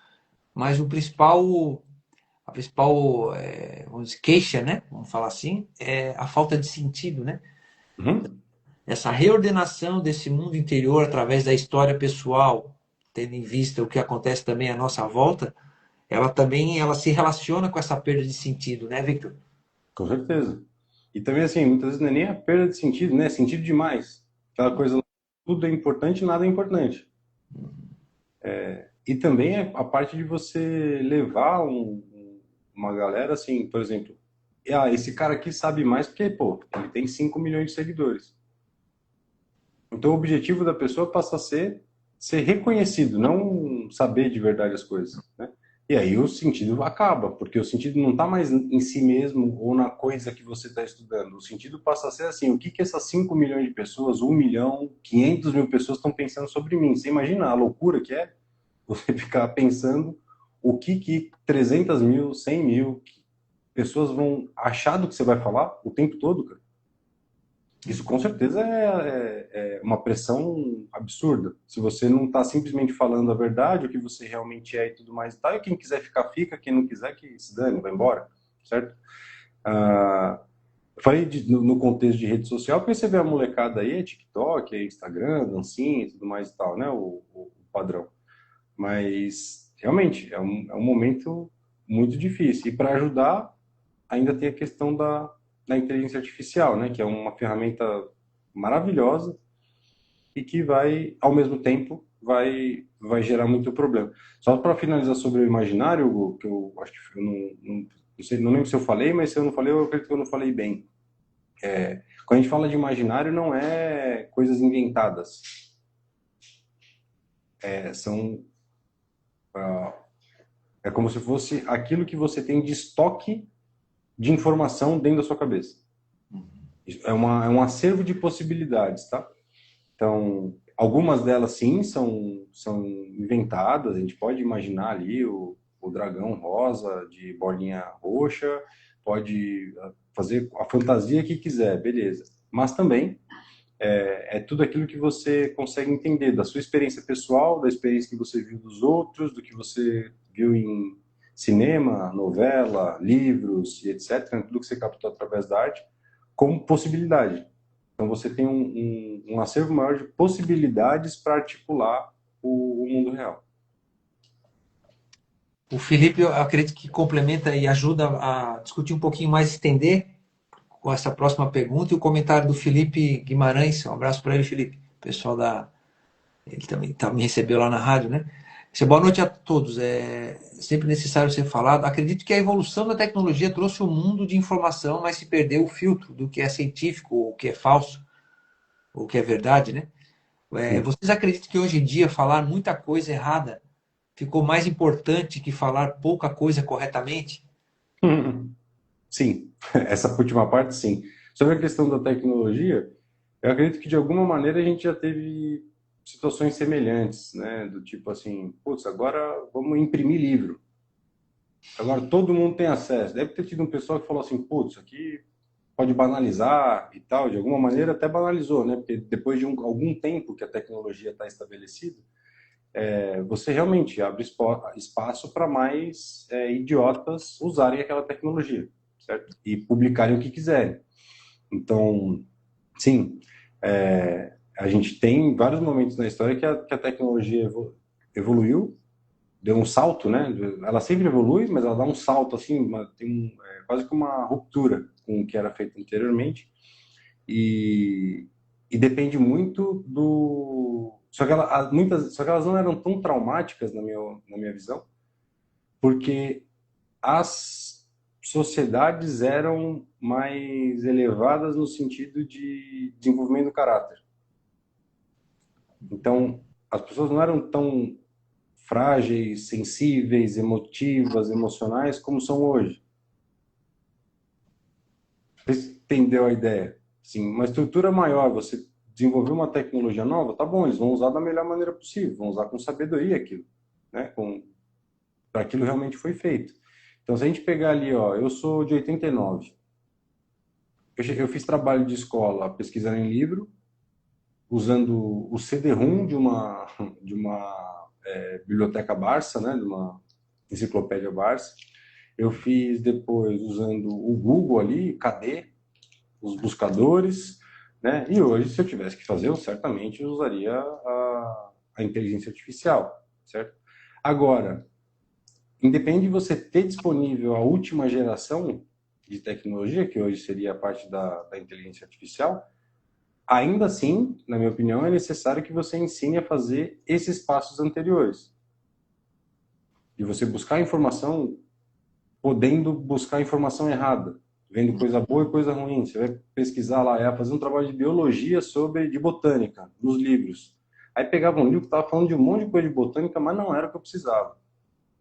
mas a principal vamos dizer, queixa, né? Vamos falar assim, é a falta de sentido, né? Uhum. Essa reordenação desse mundo interior através da história pessoal, tendo em vista o que acontece também à nossa volta, ela se relaciona com essa perda de sentido, né, Victor? Com certeza. E também, assim, muitas vezes não é nem a perda de sentido, né? Sentido demais. Aquela coisa, tudo é importante, nada é importante. E também a parte de você levar uma galera, assim, por exemplo, esse cara aqui sabe mais porque, pô, ele tem 5 milhões de seguidores. Então, o objetivo da pessoa passa a ser reconhecido, não saber de verdade as coisas, né? E aí o sentido acaba, porque o sentido não está mais em si mesmo ou na coisa que você está estudando. O sentido passa a ser assim, o que que essas 5 milhões de pessoas, 1 milhão, 500 mil pessoas estão pensando sobre mim? Você imagina a loucura que é você ficar pensando o que 300 mil, 100 mil pessoas vão achar do que você vai falar o tempo todo, cara? Isso com certeza é uma pressão absurda. Se você não está simplesmente falando a verdade, o que você realmente é e tudo mais e tal, e quem quiser ficar, fica, quem não quiser, que se dane, vai embora, certo? Ah, eu falei no contexto de rede social, porque você vê a molecada aí, TikTok, Instagram, dancinha e tudo mais e tal, né? O padrão. Mas, realmente, é um momento muito difícil. E para ajudar, ainda tem a questão da inteligência artificial, né? Que é uma ferramenta maravilhosa e que vai, ao mesmo tempo, vai gerar muito problema. Só para finalizar sobre o imaginário, Hugo, que eu acho que eu não sei, não lembro se eu falei, mas se eu não falei, eu acredito que eu não falei bem. Quando a gente fala de imaginário, não é coisas inventadas. São é como se fosse aquilo que você tem de estoque de informação dentro da sua cabeça. É um acervo de possibilidades, tá? Então, algumas delas, sim, são inventadas. A gente pode imaginar ali o dragão rosa de bolinha roxa, pode fazer a fantasia que quiser, beleza. Mas também é tudo aquilo que você consegue entender da sua experiência pessoal, da experiência que você viu dos outros, do que você viu em cinema, novela, livros e etc., tudo que você captou através da arte, como possibilidade. Então você tem um acervo maior de possibilidades para articular o mundo real. O Felipe, eu acredito que complementa e ajuda a discutir um pouquinho mais, estender com essa próxima pergunta e o comentário do Felipe Guimarães. Um abraço para ele, Felipe. O pessoal ele também me recebeu lá na rádio, né? Boa noite a todos. É sempre necessário ser falado. Acredito que a evolução da tecnologia trouxe um mundo de informação, mas se perdeu o filtro do que é científico, o que é falso, o que é verdade, né? Sim. Vocês acreditam que hoje em dia falar muita coisa errada ficou mais importante que falar pouca coisa corretamente? Sim, essa última parte, sim. Sobre a questão da tecnologia, eu acredito que de alguma maneira a gente já teve situações semelhantes, né? Do tipo assim, putz, agora vamos imprimir livro. Agora todo mundo tem acesso. Deve ter tido um pessoal que falou assim, putz, aqui pode banalizar e tal. De alguma maneira até banalizou, né? Porque depois de algum tempo que a tecnologia está estabelecida, você realmente abre espaço para mais idiotas usarem aquela tecnologia, certo? E publicarem o que quiserem. Então, sim, a gente tem vários momentos na história que a tecnologia evoluiu, deu um salto, né? Ela sempre evolui, mas ela dá um salto assim, quase que uma ruptura com o que era feito anteriormente e, e depende muito do. Só que elas não eram tão traumáticas na minha visão, porque as sociedades eram mais elevadas no sentido de desenvolvimento do caráter. Então, as pessoas não eram tão frágeis, sensíveis, emotivas, emocionais como são hoje. Você entendeu a ideia? Sim, uma estrutura maior, você desenvolver uma tecnologia nova, tá bom, eles vão usar da melhor maneira possível, vão usar com sabedoria aquilo, né? Para aquilo realmente foi feito. Então, se a gente pegar ali, ó, eu sou de 89, eu fiz trabalho de escola pesquisando em livro, usando o CD-ROM de uma biblioteca Barça, né, de uma enciclopédia Barça. Eu fiz depois usando o Google ali, KD, os buscadores, né? E hoje, se eu tivesse que fazer, eu certamente usaria a inteligência artificial, certo? Agora, independe de você ter disponível a última geração de tecnologia, que hoje seria a parte da inteligência artificial, ainda assim, na minha opinião, é necessário que você ensine a fazer esses passos anteriores. De você buscar informação, podendo buscar informação errada, vendo coisa boa e coisa ruim. Você vai pesquisar lá, fazer um trabalho de biologia de botânica, nos livros. Aí pegava um livro que estava falando de um monte de coisa de botânica, mas não era o que eu precisava.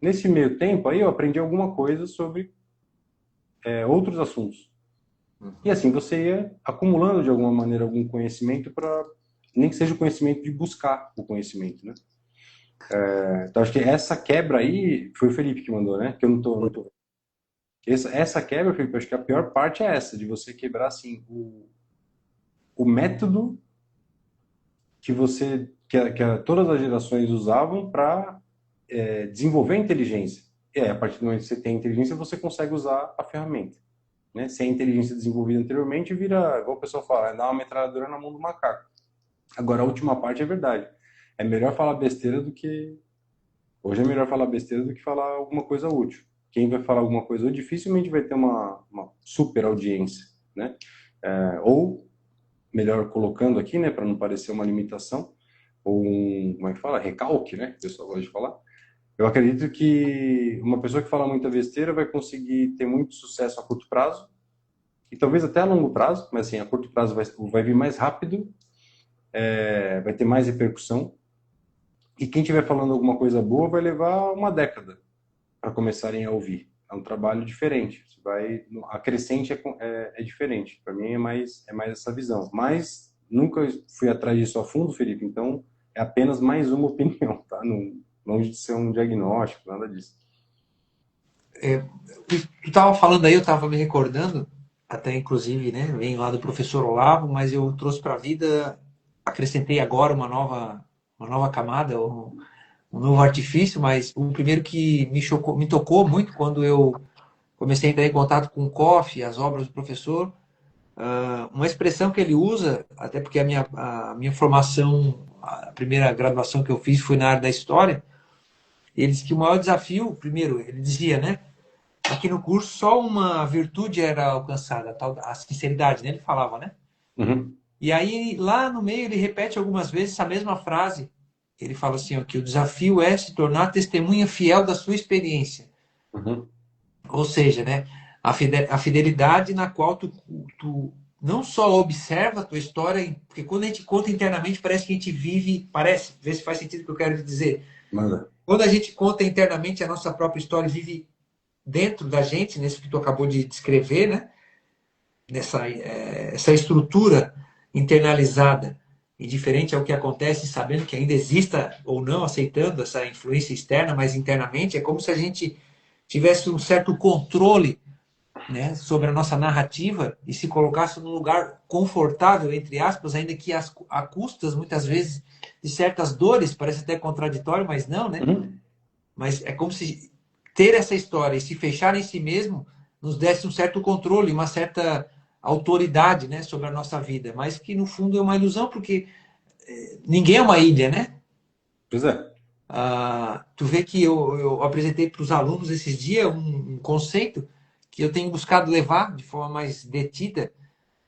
Nesse meio tempo, aí eu aprendi alguma coisa sobre outros assuntos. E assim você ia acumulando de alguma maneira algum conhecimento para nem que seja o conhecimento de buscar o conhecimento, né? Então acho que essa quebra aí foi o Felipe que mandou, né? Que eu não tô. Essa quebra, Felipe, acho que a pior parte é essa, de você quebrar assim o método que todas as gerações usavam para desenvolver a inteligência. E aí, a partir do momento que você tem inteligência, você consegue usar a ferramenta. Né? Sem a inteligência desenvolvida anteriormente, vira, igual o pessoal fala, é dar uma metralhadora na mão do macaco. Agora, a última parte é verdade. É melhor falar besteira do que. Hoje é melhor falar besteira do que falar alguma coisa útil. Quem vai falar alguma coisa útil dificilmente vai ter uma super audiência. Né? Ou, melhor colocando aqui, né, para não parecer uma limitação, ou como é que fala? Recalque, né? Que o pessoal gosta de falar. Eu acredito que uma pessoa que fala muita besteira vai conseguir ter muito sucesso a curto prazo, e talvez até a longo prazo, mas assim, a curto prazo vai vir mais rápido, vai ter mais repercussão, e quem estiver falando alguma coisa boa vai levar uma década para começarem a ouvir. É um trabalho diferente. A crescente é diferente. Para mim é mais essa visão. Mas nunca fui atrás disso a fundo, Felipe. Então é apenas mais uma opinião, tá? Não, longe de ser um diagnóstico, nada disso. Tu estava falando aí, eu estava me recordando, até inclusive, né, vem lá do professor Olavo, mas eu trouxe para a vida, acrescentei agora uma nova camada, um novo artifício, mas o primeiro que me tocou muito quando eu comecei a entrar em contato com o COF, as obras do professor, uma expressão que ele usa, até porque a minha formação, a primeira graduação que eu fiz foi na área da história, ele disse que o maior desafio, primeiro, ele dizia, né, aqui no curso só uma virtude era alcançada, a sinceridade, né? Ele falava, né? Uhum, E aí, lá no meio, ele repete algumas vezes essa mesma frase. Ele fala assim, ó, que o desafio é se tornar testemunha fiel da sua experiência. uhum. Ou seja, né, a fidelidade na qual tu não só observa a tua história, porque quando a gente conta internamente, parece que a gente vive, parece, vê se faz sentido o que eu quero dizer. Manda. Quando a gente conta internamente a nossa própria história, vive dentro da gente, nesse que tu acabou de descrever, né? Essa estrutura internalizada e diferente ao que acontece, sabendo que ainda exista ou não, aceitando essa influência externa, mas internamente, é como se a gente tivesse um certo controle, né, sobre a nossa narrativa e se colocasse num lugar confortável, entre aspas, ainda que a custas, muitas vezes, de certas dores, parece até contraditório, mas não, né? Uhum. Mas é como se ter essa história e se fechar em si mesmo nos desse um certo controle, uma certa autoridade, né, sobre a nossa vida, mas que no fundo é uma ilusão porque ninguém é uma ilha, né? Pois é. Tu vê que eu apresentei para os alunos esses dias um conceito que eu tenho buscado levar de forma mais detida,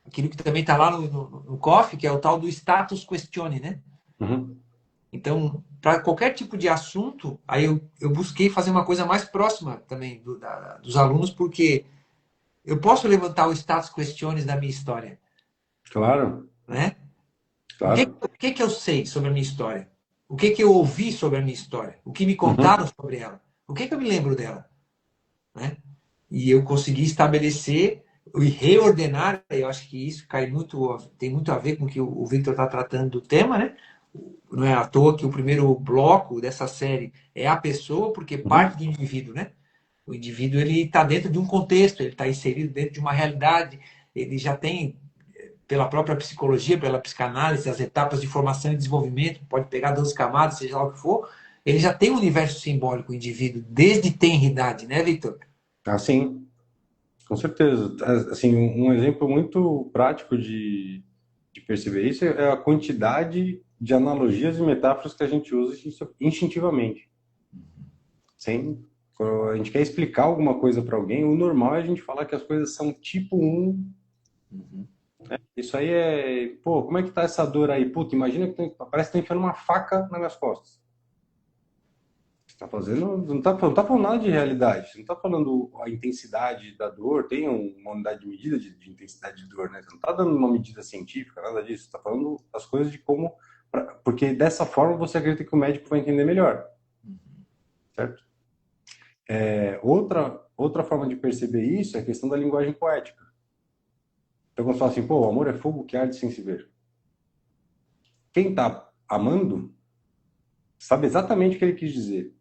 aquilo que também está lá no COF, que é o tal do status questione, né? Uhum. Então, para qualquer tipo de assunto, aí eu busquei fazer uma coisa mais próxima também dos alunos, porque eu posso levantar o status questiones da minha história, Claro. né? Claro. O que que eu sei sobre a minha história? O que que eu ouvi sobre a minha história? O que me Uhum. contaram sobre ela? O que que eu me lembro dela? Né? E eu consegui estabelecer e reordenar, eu acho que isso tem muito a ver com o que o Victor está tratando do tema, né? Não é à toa que o primeiro bloco dessa série é a pessoa, porque parte Uhum. do indivíduo, né? O indivíduo ele está dentro de um contexto, ele está inserido dentro de uma realidade, ele já tem, pela própria psicologia, pela psicanálise, as etapas de formação e desenvolvimento, pode pegar 12 camadas, seja lá o que for, ele já tem um universo simbólico, o indivíduo, desde tenridade, né, Victor? Assim, com certeza. Assim, um exemplo muito prático de perceber isso é a quantidade de analogias e metáforas que a gente usa instintivamente. Sem, quando a gente quer explicar alguma coisa para alguém, o normal é a gente falar que as coisas são tipo um. Isso aí é, pô, como é que tá essa dor aí? Puta, imagina que parece que tá enfiando uma faca nas minhas costas. Você tá fazendo, não tá falando nada de realidade. Você não tá falando a intensidade da dor, tem uma unidade de medida de intensidade de dor, né? Você não tá dando uma medida científica, nada disso. Você tá falando as coisas de como, porque dessa forma você acredita que o médico vai entender melhor, certo? Outra forma de perceber isso é a questão da linguagem poética. Então, quando você fala assim, pô, o amor é fogo que arde sem se ver. Quem tá amando sabe exatamente o que ele quis dizer.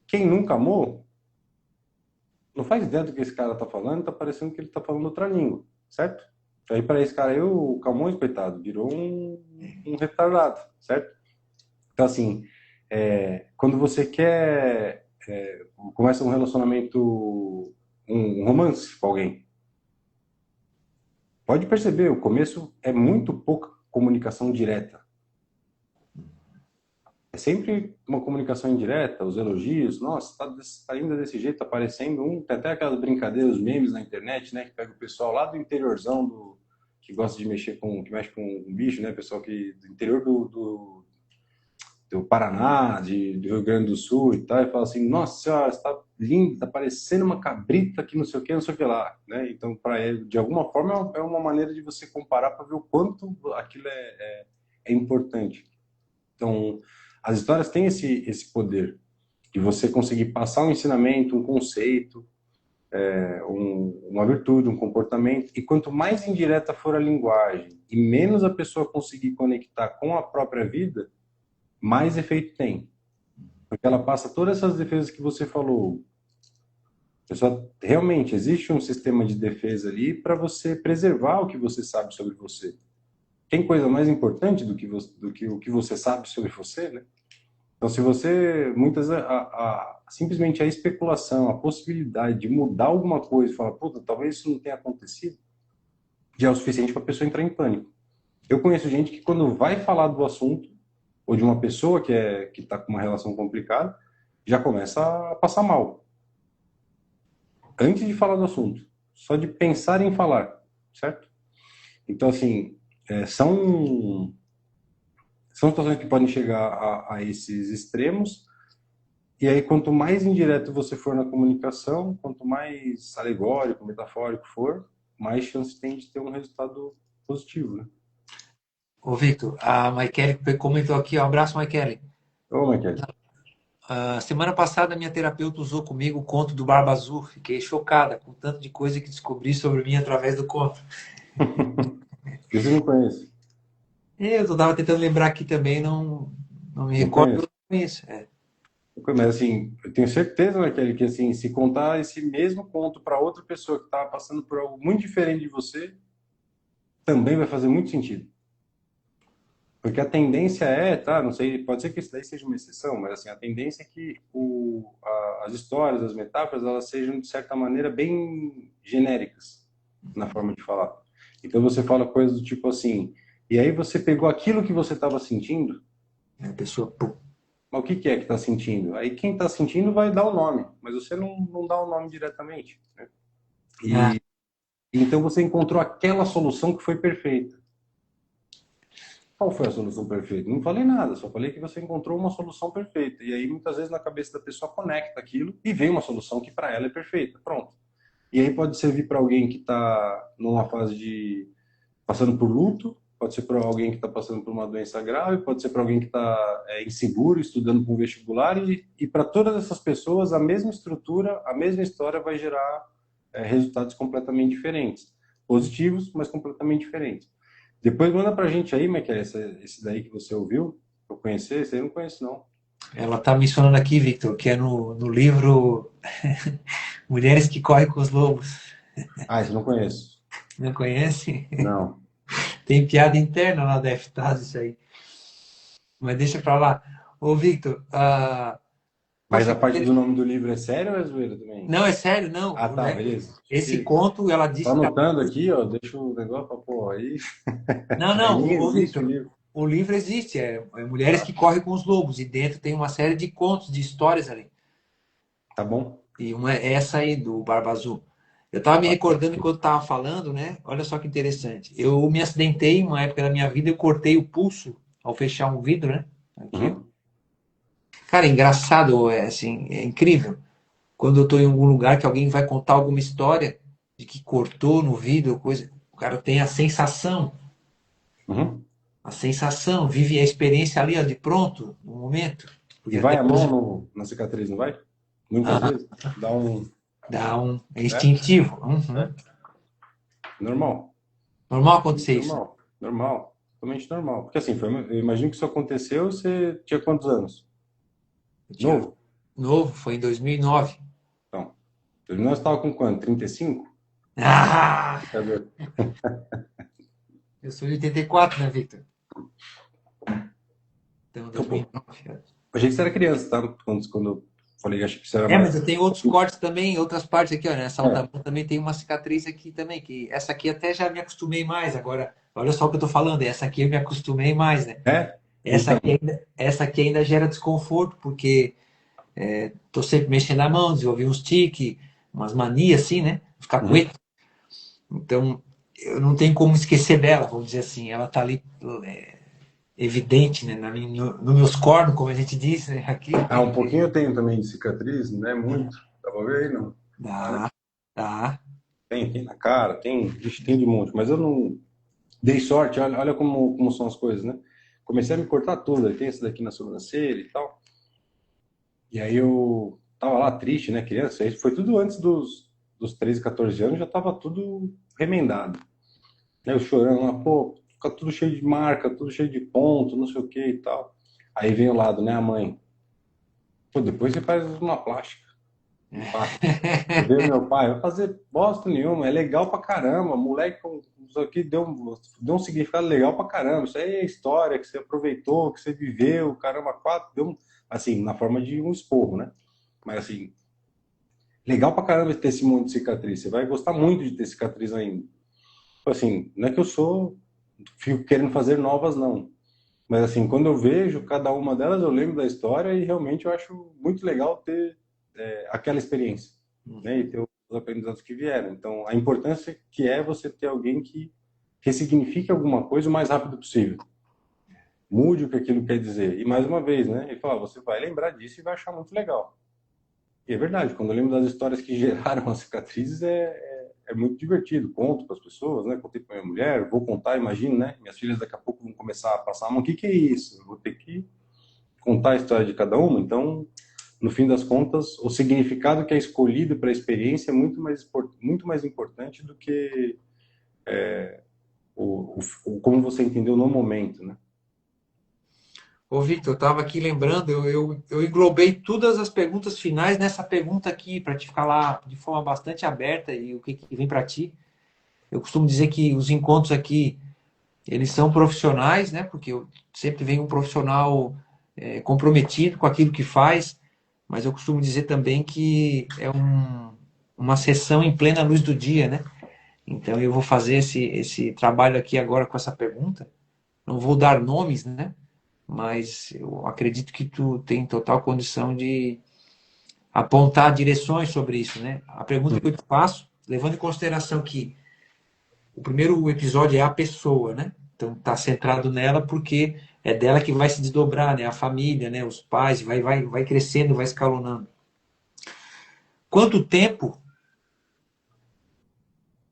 Quem nunca amou não faz ideia do que esse cara tá falando, tá parecendo que ele tá falando outra língua, certo? Aí para esse cara aí, o Camões, coitado, virou um retardado, certo? Então, assim, quando você quer, começa um relacionamento, um romance com alguém, pode perceber, o começo é muito pouca comunicação direta. É sempre uma comunicação indireta, os elogios, nossa, tá ainda desse jeito, tá parecendo um, tem até aquelas brincadeiras, os memes na internet, né, que pega o pessoal lá do interiorzão que gosta de mexer que mexe com um bicho, né, pessoal que do interior do Paraná, do Rio Grande do Sul e tal, e fala assim, nossa senhora, está lindo, tá parecendo uma cabrita que não sei o que, não sei o que lá, né? Então, para ele, de alguma forma, é uma maneira de você comparar para ver o quanto aquilo é importante. Então, as histórias têm esse poder de você conseguir passar um ensinamento, um conceito, uma virtude, um comportamento, e quanto mais indireta for a linguagem e menos a pessoa conseguir conectar com a própria vida, mais efeito tem. Porque ela passa todas essas defesas que você falou. Pessoal, realmente existe um sistema de defesa ali para você preservar o que você sabe sobre você. Tem coisa mais importante do que o que você sabe sobre você, né? Então, se você, simplesmente a especulação, a possibilidade de mudar alguma coisa, falar, puta, talvez isso não tenha acontecido, já é o suficiente para a pessoa entrar em pânico. Eu conheço gente que quando vai falar do assunto, ou de uma pessoa que está com uma relação complicada, já começa a passar mal. Antes de falar do assunto. Só de pensar em falar, certo? Então, assim, são situações que podem chegar a esses extremos. E aí, quanto mais indireto você for na comunicação, quanto mais alegórico, metafórico for, mais chance tem de ter um resultado positivo, né? Ô, Victor, a Maikele comentou aqui, ó, abraço, Maikele. Ô, Michael. Semana passada, minha terapeuta usou comigo o conto do Barba Azul. Fiquei chocada com o tanto de coisa que descobri sobre mim através do conto. Esse eu não conheço. Eu estava tentando lembrar aqui também, não me Não recordo. conheço. Eu conheço. É. Mas assim, eu tenho certeza, Michael, que assim, se contar esse mesmo conto para outra pessoa que estava passando por algo muito diferente de você, também vai fazer muito sentido. Porque a tendência tá, não sei, pode ser que isso daí seja uma exceção, mas assim, a tendência é que as histórias, as metáforas, elas sejam de certa maneira bem genéricas na forma de falar. Então você fala coisas do tipo assim, e aí você pegou aquilo que você estava sentindo, A pessoa, pô, mas o que que é que está sentindo? Aí quem está sentindo vai dar o nome, mas você não dá o nome diretamente, né? ah, E então você encontrou aquela solução que foi perfeita. Qual foi a solução perfeita? Não falei nada, só falei que você encontrou uma solução perfeita. E aí, muitas vezes, na cabeça da pessoa conecta aquilo e vem uma solução que para ela é perfeita. Pronto. E aí pode servir para alguém que está numa fase de passando por luto, pode ser para alguém que está passando por uma doença grave, pode ser para alguém que está inseguro, estudando para um vestibular, e para todas essas pessoas, a mesma estrutura, a mesma história vai gerar resultados completamente diferentes. Positivos, mas completamente diferentes. Depois manda para a gente aí, Michael, esse daí que você ouviu, para eu conhecer, esse aí eu não conheço, não. Ela está mencionando aqui, Victor, que é no livro Mulheres que Correm com os Lobos. Ah, esse eu não conheço. Não conhece? Não. Tem piada interna lá da FTAS, isso aí. Mas deixa pra lá. Ô, Victor, Mas poxa, a parte do nome do livro é sério ou é zoeira também? não, é sério, não. Ah, tá, beleza. Esse conto, ela Tô disse que... anotando aqui, ó, deixa o negócio pra pôr aí. Não, Aí não, nem ô, existe o Victor, livro. o livro existe, é Mulheres que Correm com os Lobos, e dentro tem uma série de contos, de histórias ali. Tá bom? E uma é essa aí, do Barba Azul. Eu estava me recordando enquanto estava falando, né? Olha só que interessante. Eu me acidentei em uma época da minha vida, eu cortei o pulso ao fechar um vidro, né? Aqui, ó. Uhum. Cara, é engraçado, é assim, é incrível. Quando eu estou em algum lugar que alguém vai contar alguma história de que cortou no vidro, coisa, o cara tem Uhum. a sensação, vive a experiência ali, ó, de pronto, no momento. E Porque vai até a hoje, mão na cicatriz, não vai? Muitas vezes. Dá um. dá um, é É, instintivo. Uhum. é. Normal. Normal acontecer isso, né? Normal. Normal. Totalmente normal. Porque assim, eu imagino que isso aconteceu, você tinha quantos anos? Eu tinha Novo? novo, foi em 2009. Então. Nós estava com quanto? 35? Ah! Cadê? Eu sou de 84, né, Victor? Então, Então, pô, 2009. achei que você era criança, tá? Quando eu falei, achei que você era É, mas mais. eu tenho outros cortes também, outras partes aqui, ó. Nessa outra É. mão também tem uma cicatriz aqui também, que essa aqui até já me acostumei mais. Agora, olha só o que eu tô falando, essa aqui eu me acostumei mais, né? É? Essa Então. aqui ainda, essa aqui ainda gera desconforto, porque tô sempre mexendo a mão, desenvolvi uns tiques, umas manias assim, né? Uns Uhum. cacuetes. Então, eu não tenho como esquecer dela, vamos dizer assim. Ela tá ali evidente, né? No meus cornos, como a gente diz, né? Aqui. Ah, um pouquinho eu tenho também de cicatriz, não é muito. Dá pra ver aí, não. Dá, dá. Tem na cara, ixi, tem de monte. Mas eu não dei sorte, olha como são as coisas, né? Comecei a me cortar tudo, aí tem esse daqui na sobrancelha e tal. E aí eu tava lá triste, né, criança. Aí foi tudo antes dos 13, 14 anos, já tava tudo remendado. Aí eu chorando lá, pô, fica tudo cheio de marca, tudo cheio de ponto, não sei o que e tal. Aí vem o lado, né, a mãe. Pô, depois você faz uma plástica. Pá. Veio meu pai, vai fazer bosta nenhuma, é legal pra caramba, moleque, isso aqui deu um significado legal pra caramba, isso aí é história que você aproveitou, que você viveu, caramba, quatro, assim, na forma de um esporro, né? Mas assim, legal pra caramba ter esse monte de cicatriz, você vai gostar muito de ter cicatriz ainda. Tipo assim, não é que fico querendo fazer novas, não. Mas assim, quando eu vejo cada uma delas, eu lembro da história e realmente eu acho muito legal ter aquela experiência, né? E ter os aprendizados que vieram. Então, a importância que é você ter alguém que ressignifique alguma coisa o mais rápido possível. Mude o que aquilo quer dizer. E mais uma vez, né? Ele fala, você vai lembrar disso e vai achar muito legal. E é verdade, quando eu lembro das histórias que geraram as cicatrizes, é muito divertido. Conto para as pessoas, né? Contei para minha mulher, vou contar, imagino, né? Minhas filhas daqui a pouco vão começar a passar a mão. O que é isso? Eu vou ter que contar a história de cada uma. Então, no fim das contas, o significado que é escolhido para a experiência é muito mais importante do que como você entendeu no momento, né? Ô, Victor, eu estava aqui lembrando, eu englobei todas as perguntas finais nessa pergunta aqui, para te falar de forma bastante aberta e o que vem para ti. Eu costumo dizer que os encontros aqui, eles são profissionais, né? Porque eu sempre venho um profissional comprometido com aquilo que faz, mas eu costumo dizer também que é uma sessão em plena luz do dia, né? Então eu vou fazer esse trabalho aqui agora com essa pergunta. Não vou dar nomes, né? Mas eu acredito que tu tem total condição de apontar direções sobre isso, né? A pergunta que eu te faço, levando em consideração que o primeiro episódio é a pessoa, né? Então está centrado nela porque é dela que vai se desdobrar, né? A família, né? Os pais, vai crescendo, vai escalonando. Quanto tempo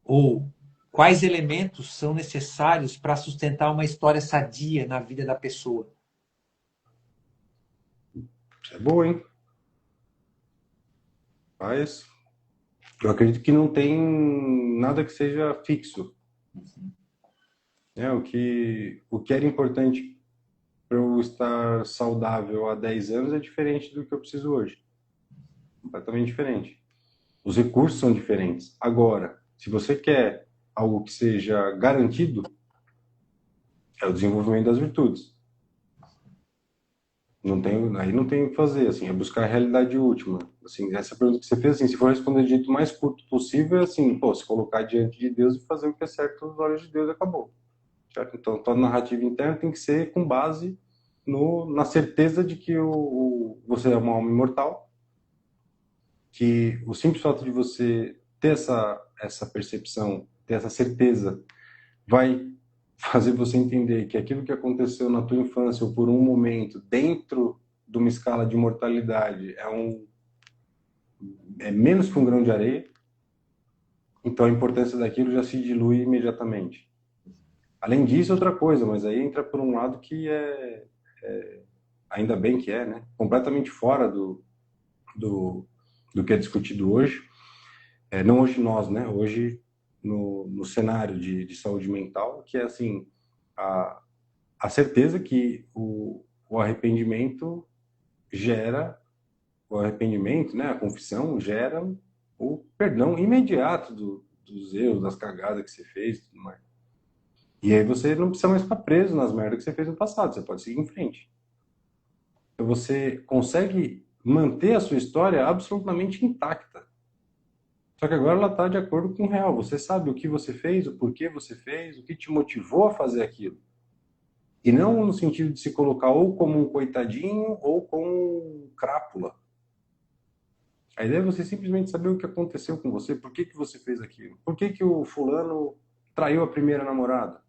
ou Quais elementos são necessários para sustentar uma história sadia na vida da pessoa? Isso é boa, hein? Mas eu acredito que não tem nada que seja fixo. O que era importante para eu estar saudável há 10 anos é diferente do que eu preciso hoje. Completamente diferente. Os recursos são diferentes. Agora, se você quer algo que seja garantido, é o desenvolvimento das virtudes. Aí não tem o que fazer, assim, é buscar a realidade última. Assim, essa pergunta que você fez, assim, se for responder do jeito mais curto possível, é assim, pô, se colocar diante de Deus e fazer o que é certo aos olhos de Deus, acabou. Certo? Então, toda narrativa interna tem que ser com base na certeza de que você é uma alma imortal, que o simples fato de você ter essa percepção, ter essa certeza, vai fazer você entender que aquilo que aconteceu na tua infância ou por um momento dentro de uma escala de mortalidade é menos que um grão de areia, então a importância daquilo já se dilui imediatamente. Além disso, outra coisa, mas aí entra por um lado que ainda bem que né, completamente fora do que é discutido hoje, não hoje nós, né, hoje no cenário de saúde mental, que é assim, a certeza que o arrependimento o arrependimento, né, a confissão gera o perdão imediato dos erros, das cagadas que você fez e tudo mais. E aí você não precisa mais ficar preso nas merdas que você fez no passado, você pode seguir em frente. Então você consegue manter a sua história absolutamente intacta. Só que agora ela está de acordo com o real. Você sabe o que você fez, o porquê você fez, o que te motivou a fazer aquilo. E não no sentido de se colocar ou como um coitadinho ou como um crápula. A ideia é você simplesmente saber o que aconteceu com você, por que você fez aquilo. Por que o fulano traiu a primeira namorada?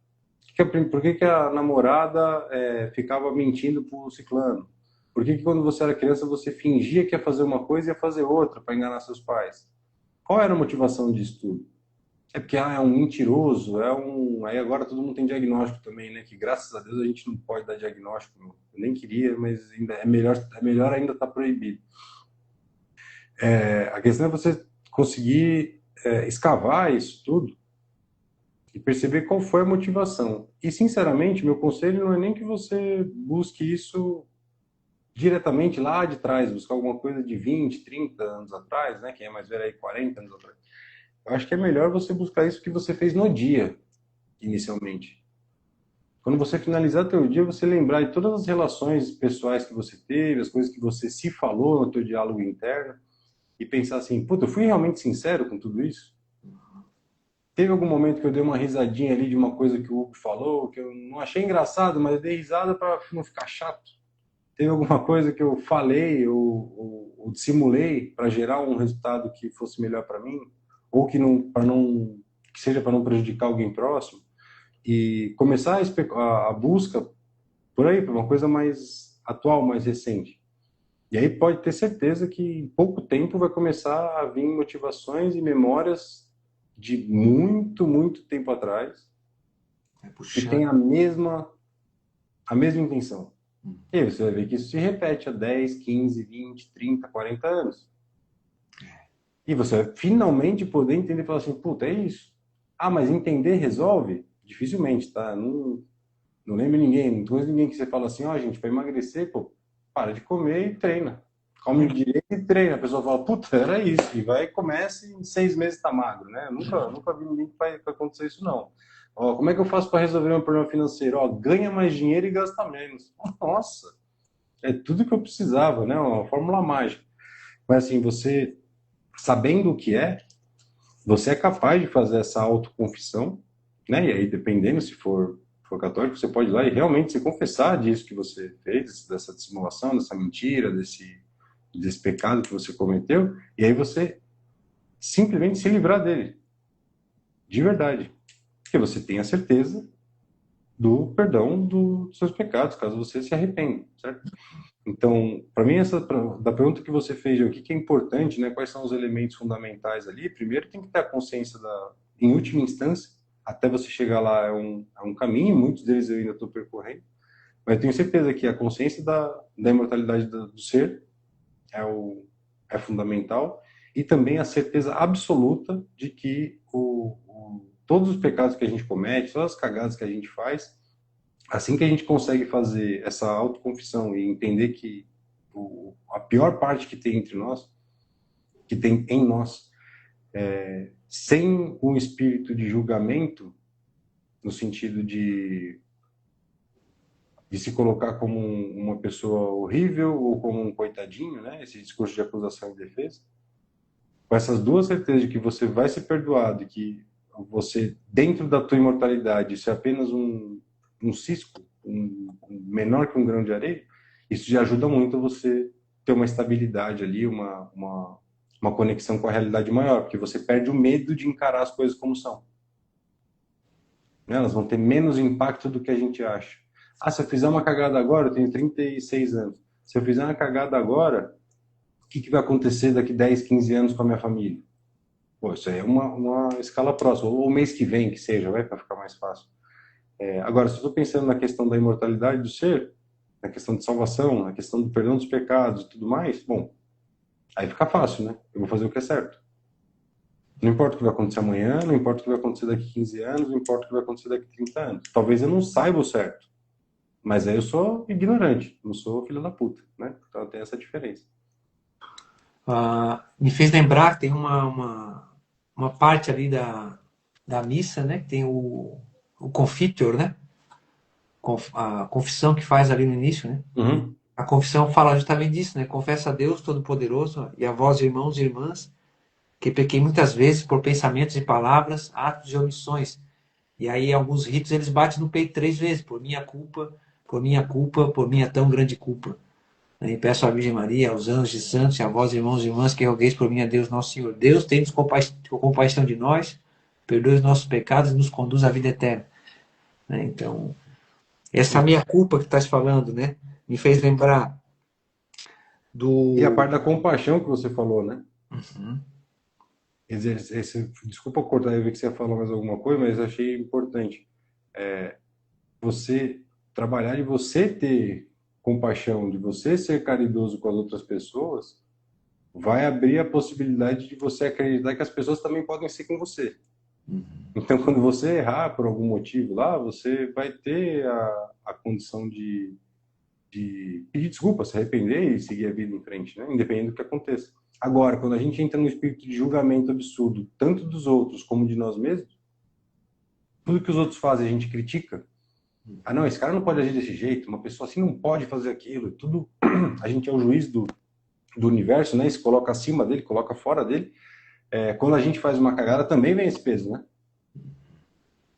Por que a namorada ficava mentindo pro ciclano? Por que quando você era criança você fingia que ia fazer uma coisa e ia fazer outra para enganar seus pais? Qual era a motivação disso tudo? É porque é um mentiroso, Aí agora todo mundo tem diagnóstico também, né? Que graças a Deus a gente não pode dar diagnóstico. Eu nem queria, mas ainda é melhor ainda estar proibido. A questão é você conseguir escavar isso tudo e perceber qual foi a motivação. E, sinceramente, meu conselho não é nem que você busque isso diretamente lá de trás, buscar alguma coisa de 20, 30 anos atrás, né? Quem é mais velho aí, 40 anos atrás. Eu acho que é melhor você buscar isso que você fez no dia, inicialmente. Quando você finalizar teu dia, você lembrar de todas as relações pessoais que você teve, as coisas que você se falou no teu diálogo interno, e pensar assim, puta, eu fui realmente sincero com tudo isso? Teve algum momento que eu dei uma risadinha ali de uma coisa que o Hugo falou, que eu não achei engraçado, mas eu dei risada para não ficar chato? Teve alguma coisa que eu falei ou dissimulei para gerar um resultado que fosse melhor para mim? Ou que seja para não prejudicar alguém próximo? E começar a busca por aí, por uma coisa mais atual, mais recente. E aí pode ter certeza que em pouco tempo vai começar a vir motivações e memórias de muito, muito tempo atrás que tem a mesma intenção. E aí você vai ver que isso se repete há 10, 15, 20, 30, 40 anos. E você vai finalmente poder entender e falar assim, puta, é isso. Ah, mas entender resolve? Dificilmente, tá? Não lembro ninguém, não conheço ninguém que você fala assim, ó, gente, para emagrecer, pô, para de comer e treina. Come direito e treina. A pessoa fala, puta, era isso. E vai e começa e em 6 meses tá magro, né? Eu nunca vi ninguém que vai acontecer isso, não. Ó, como é que eu faço para resolver meu problema financeiro? Ó, ganha mais dinheiro e gasta menos. Nossa, é tudo que eu precisava, né? Uma fórmula mágica. Mas assim, você sabendo o que você é capaz de fazer essa autoconfissão, né? E aí, dependendo se for católico, você pode ir lá e realmente se confessar disso que você fez, dessa dissimulação, dessa mentira, desse pecado que você cometeu, e aí você simplesmente se livrar dele, de verdade. Porque você tem a certeza do perdão dos seus pecados, caso você se arrependa, certo? Então, para mim, da pergunta que você fez, o que é importante, né? Quais são os elementos fundamentais ali? Primeiro, tem que ter a consciência em última instância, até você chegar lá é um caminho, muitos deles eu ainda estou percorrendo, mas eu tenho certeza que a consciência da imortalidade do ser é fundamental, e também a certeza absoluta de que todos os pecados que a gente comete, todas as cagadas que a gente faz, assim que a gente consegue fazer essa autoconfissão e entender que a pior parte que tem entre nós, que tem em nós, sem um espírito de julgamento, no sentido de se colocar como uma pessoa horrível ou como um coitadinho, né? Esse discurso de acusação e defesa. Com essas duas certezas de que você vai ser perdoado e que você, dentro da tua imortalidade, isso é apenas um cisco, menor que um grão de areia, isso já ajuda muito você ter uma estabilidade ali, uma conexão com a realidade maior, porque você perde o medo de encarar as coisas como são. Elas vão ter menos impacto do que a gente acha. Ah, se eu fizer uma cagada agora, eu tenho 36 anos. Se eu fizer uma cagada agora, o que vai acontecer daqui 10, 15 anos com a minha família? Pô, isso aí é uma escala próxima. Ou o mês que vem, que seja, vai para ficar mais fácil. Agora, se eu estou pensando na questão da imortalidade do ser, na questão de salvação, na questão do perdão dos pecados e tudo mais, bom, aí fica fácil, né? Eu vou fazer o que é certo. Não importa o que vai acontecer amanhã, não importa o que vai acontecer daqui 15 anos, não importa o que vai acontecer daqui 30 anos. Talvez eu não saiba o certo, mas aí eu sou ignorante, não sou filho da puta, né? Então tem essa diferença. Me fez lembrar que tem uma parte ali da missa, né? Que tem o Confiteor, né? A confissão que faz ali no início, né? Uhum. A confissão fala justamente disso, né? Confessa a Deus Todo-Poderoso e a vós, irmãos e irmãs, que pequei muitas vezes por pensamentos e palavras, atos e omissões. E aí, alguns ritos, eles batem no peito 3 vezes, por minha culpa, por minha culpa, por minha tão grande culpa. E peço à Virgem Maria, aos anjos e santos, e a vós, irmãos e irmãs, que rogueis por mim a Deus nosso Senhor. Deus, tem compaixão de nós, perdoe os nossos pecados e nos conduz à vida eterna. Então, essa minha culpa que estás falando, né, me fez lembrar do... E a parte da compaixão que você falou, né? Uhum. Desculpa cortar e ver que você ia falar mais alguma coisa, mas eu achei importante. Você trabalhar e você ter compaixão, de você ser caridoso com as outras pessoas, vai abrir a possibilidade de você acreditar que as pessoas também podem ser com você. Então, quando você errar por algum motivo lá, você vai ter a condição de pedir desculpa, se arrepender e seguir a vida em frente, né? Independente do que aconteça. Agora, quando a gente entra no espírito de julgamento absurdo, tanto dos outros como de nós mesmos, tudo que os outros fazem a gente critica. Ah, não, esse cara não pode agir desse jeito, uma pessoa assim não pode fazer aquilo. Tudo, a gente é o juiz do universo, né? Se coloca acima dele, coloca fora dele. Quando a gente faz uma cagada, também vem esse peso, né?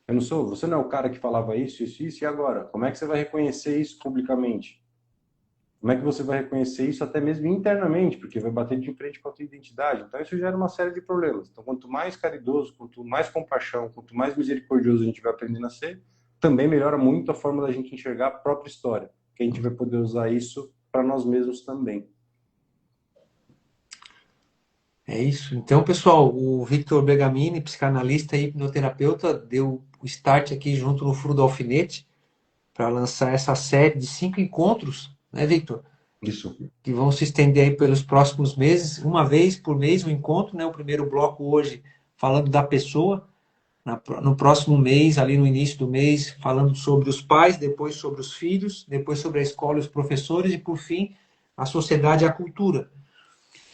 Você não é o cara que falava isso, e agora? Como é que você vai reconhecer isso publicamente? Como é que você vai reconhecer isso até mesmo internamente? Porque vai bater de frente com a tua identidade. Então isso gera uma série de problemas. Então quanto mais caridoso, quanto mais compaixão, quanto mais misericordioso a gente vai aprendendo a ser, também melhora muito a forma da gente enxergar a própria história. Que a gente vai poder usar isso para nós mesmos também. É isso. Então, pessoal, o Victor Bergamini, psicanalista e hipnoterapeuta, deu o start aqui junto no Furo do Alfinete para lançar essa série de 5 encontros, né, Victor? Isso. Que vão se estender aí pelos próximos meses, uma vez por mês o encontro, né? O primeiro bloco hoje falando da pessoa, no próximo mês, ali no início do mês, falando sobre os pais, depois sobre os filhos, depois sobre a escola e os professores e, por fim, a sociedade e a cultura.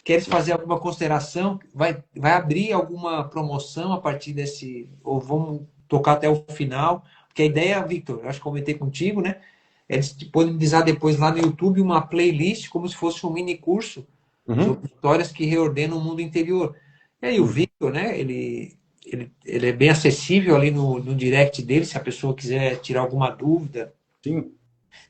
Queres fazer alguma consideração? Vai abrir alguma promoção a partir desse... Ou vamos tocar até o final? Porque a ideia, Victor, eu acho que comentei contigo, né? É disponibilizar depois lá no YouTube uma playlist como se fosse um mini curso sobre histórias que reordenam o mundo interior. E aí o Victor, né? Ele é bem acessível ali no direct dele, se a pessoa quiser tirar alguma dúvida. Sim.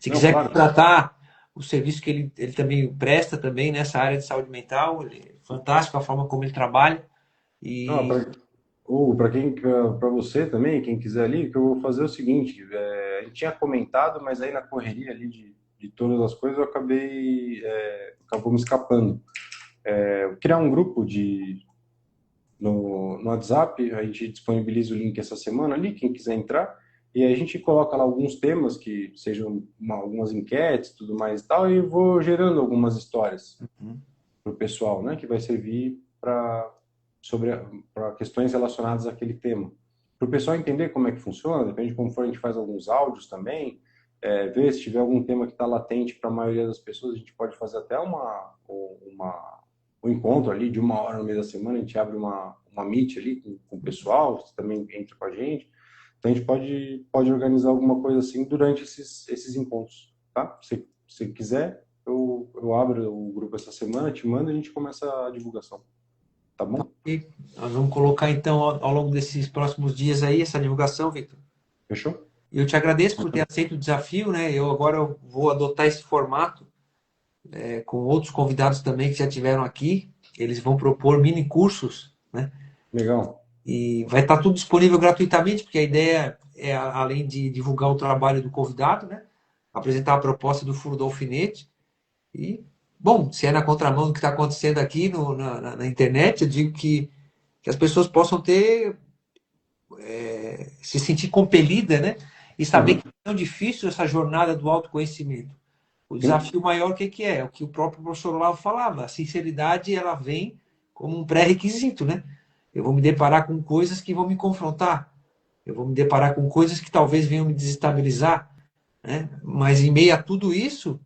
Se Não, quiser claro. contratar o serviço que ele também presta também nessa área de saúde mental, ele é fantástico a forma como ele trabalha. E Para você também, quem quiser ali, que eu vou fazer é o seguinte, a gente tinha comentado, mas aí na correria ali de todas as coisas, acabou me escapando. Criar um grupo no WhatsApp, a gente disponibiliza o link essa semana ali, quem quiser entrar, e aí a gente coloca lá alguns temas que sejam algumas enquetes, tudo mais e tal, e vou gerando algumas histórias Uhum. para o pessoal, né, que vai servir para questões relacionadas àquele tema. Para o pessoal entender como é que funciona, depende de como for, a gente faz alguns áudios também, ver se tiver algum tema que está latente para a maioria das pessoas, a gente pode fazer até um encontro ali de 1 hora no meio da semana, a gente abre uma meet ali com o pessoal, você também entra com a gente, então a gente pode organizar alguma coisa assim durante esses encontros, tá? Se você quiser, eu abro o grupo essa semana, te mando e a gente começa a divulgação, tá bom? E nós vamos colocar, então, ao longo desses próximos dias aí, essa divulgação, Victor. Fechou? Eu te agradeço por ter aceito o desafio, né? Eu agora vou adotar esse formato, com outros convidados também que já tiveram aqui. Eles vão propor mini cursos, né? Legal. E vai estar tudo disponível gratuitamente, porque a ideia é, além de divulgar o trabalho do convidado, né? Apresentar a proposta do furo do alfinete. E, bom, se é na contramão do que está acontecendo aqui na internet, eu digo que as pessoas possam ter, se sentir compelida, né? E saber Uhum. que é tão difícil essa jornada do autoconhecimento. O Sim. desafio maior, o que que é? É o que o próprio professor Olavo falava. A sinceridade, ela vem como um pré-requisito, né? Eu vou me deparar com coisas que vão me confrontar. Eu vou me deparar com coisas que talvez venham me desestabilizar, né? Mas em meio a tudo isso,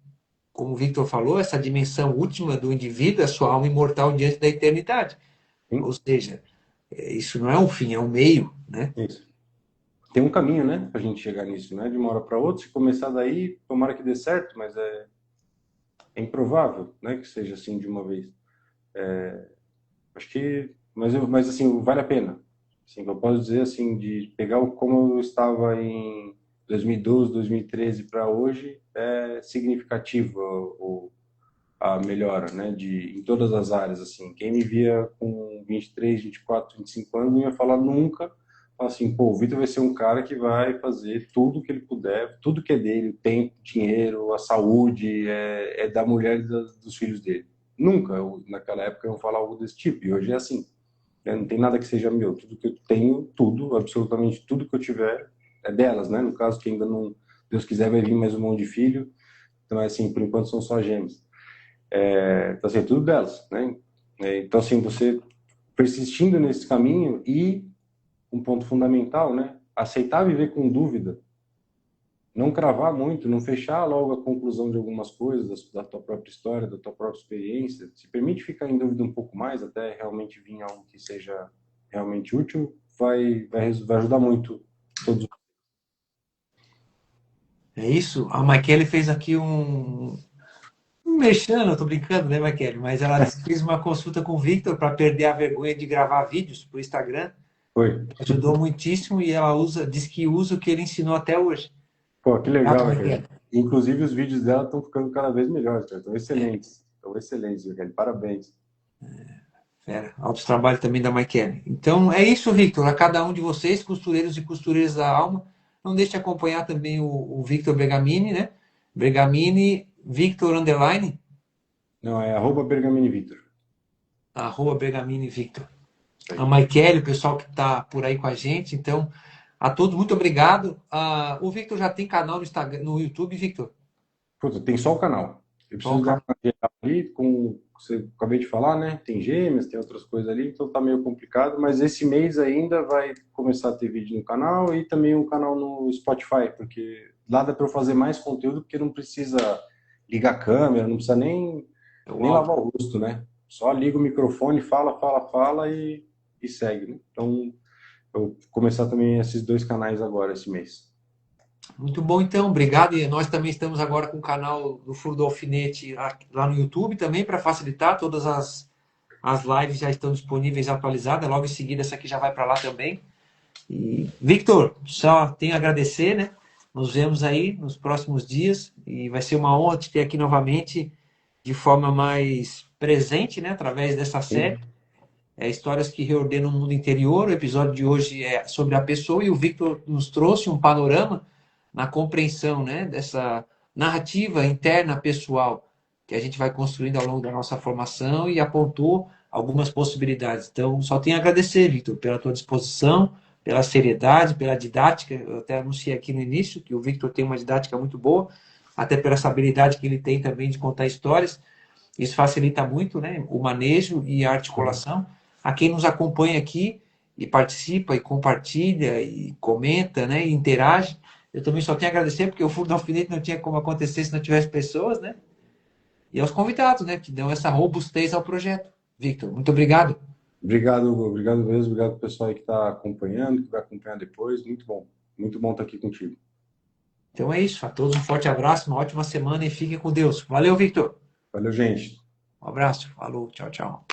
como o Victor falou, essa dimensão última do indivíduo é a sua alma imortal diante da eternidade. Ou Sim. seja, isso não é um fim, é um meio, né? Isso. Tem um caminho, né, pra gente chegar nisso, né? De uma hora para outra, se começar daí, tomara que dê certo, mas é improvável, né, que seja assim de uma vez. Acho que, mas assim, vale a pena. Assim, eu posso dizer assim, de pegar como eu estava em 2012, 2013 para hoje, é significativo a melhora, né, em todas as áreas, assim. Quem me via com 23, 24, 25 anos não ia falar nunca, falar assim, pô, o Vitor vai ser um cara que vai fazer tudo que ele puder, tudo que é dele, o tempo, o dinheiro, a saúde, é da mulher e dos filhos dele. Nunca, naquela época, eu ia falar algo desse tipo, e hoje é assim, né? Não tem nada que seja meu, tudo que eu tenho, tudo, absolutamente tudo que eu tiver é delas, né? No caso que ainda não, Deus quiser, vai vir mais um monte de filho, então, assim, por enquanto são só gêmeos. Então, assim, é tudo delas, né? Então, assim, você persistindo nesse caminho e um ponto fundamental, né? Aceitar viver com dúvida, não cravar muito, não fechar logo a conclusão de algumas coisas da tua própria história, da tua própria experiência. Se permite ficar em dúvida um pouco mais, até realmente vir algo que seja realmente útil, vai ajudar muito todos. É isso. A Maikele fez aqui um mexendo, eu tô brincando, né, Maikele? Mas ela disse que fez uma consulta com o Victor para perder a vergonha de gravar vídeos para o Instagram. Foi. Ajudou muitíssimo e ela diz que usa o que ele ensinou até hoje. Pô, que Obrigado, legal, Raquel. Maikele. Inclusive, os vídeos dela estão ficando cada vez melhores, cara. Estão excelentes. Estão excelentes, Raquel. Parabéns. Fera. Alto trabalho também da Maikele. Então é isso, Victor. A cada um de vocês, costureiros e costureiras da alma, não deixe de acompanhar também o Victor Bregamini, né? Bregamini, Victor Underline, Não, é @Bergamini Vitor. arroba Bregamini Victor. Isso A aí. Maikele, o pessoal que está por aí com a gente. Então, a todos, muito obrigado. O Victor já tem canal no Instagram, no YouTube, Victor. Puta, tem só o canal. Eu Só o preciso dar canal. uma geral ali, com você acabei de falar, né? Tem gêmeas, tem outras coisas ali, então tá meio complicado, mas esse mês ainda vai começar a ter vídeo no canal e também um canal no Spotify, porque lá dá para eu fazer mais conteúdo, porque não precisa ligar a câmera, não precisa É o nem áudio. lavar o rosto, né? Só liga o microfone, fala e segue, né? Então, eu vou começar também esses dois canais agora esse mês. Muito bom, então. Obrigado. E nós também estamos agora com o canal do Furo do Alfinete lá no YouTube também, para facilitar. Todas as lives já estão disponíveis atualizadas. Logo em seguida, essa aqui já vai para lá também. E, Victor, só tenho a agradecer, né? Nos vemos aí nos próximos dias e vai ser uma honra te ter aqui novamente de forma mais presente, né? Através dessa série. Sim, Histórias que reordenam o mundo interior. O episódio de hoje é sobre a pessoa e o Victor nos trouxe um panorama na compreensão, né, dessa narrativa interna pessoal que a gente vai construindo ao longo da nossa formação e apontou algumas possibilidades. Então, só tenho a agradecer, Victor, pela tua disposição, pela seriedade, pela didática. Eu até anunciei aqui no início que o Victor tem uma didática muito boa, até pela essa habilidade que ele tem também de contar histórias. Isso facilita muito, né, o manejo e a articulação. A quem nos acompanha aqui e participa e compartilha e comenta, né, e interage, eu também só tenho a agradecer, porque o Furo do Alfinete não tinha como acontecer se não tivesse pessoas, né? E aos convidados, né, que dão essa robustez ao projeto. Victor, muito obrigado. Obrigado, Hugo. Obrigado mesmo. Obrigado ao pessoal aí que está acompanhando, que vai acompanhar depois. Muito bom. Muito bom estar aqui contigo. Então é isso. A todos um forte abraço, uma ótima semana e fiquem com Deus. Valeu, Victor. Valeu, gente. Um abraço. Falou. Tchau, tchau.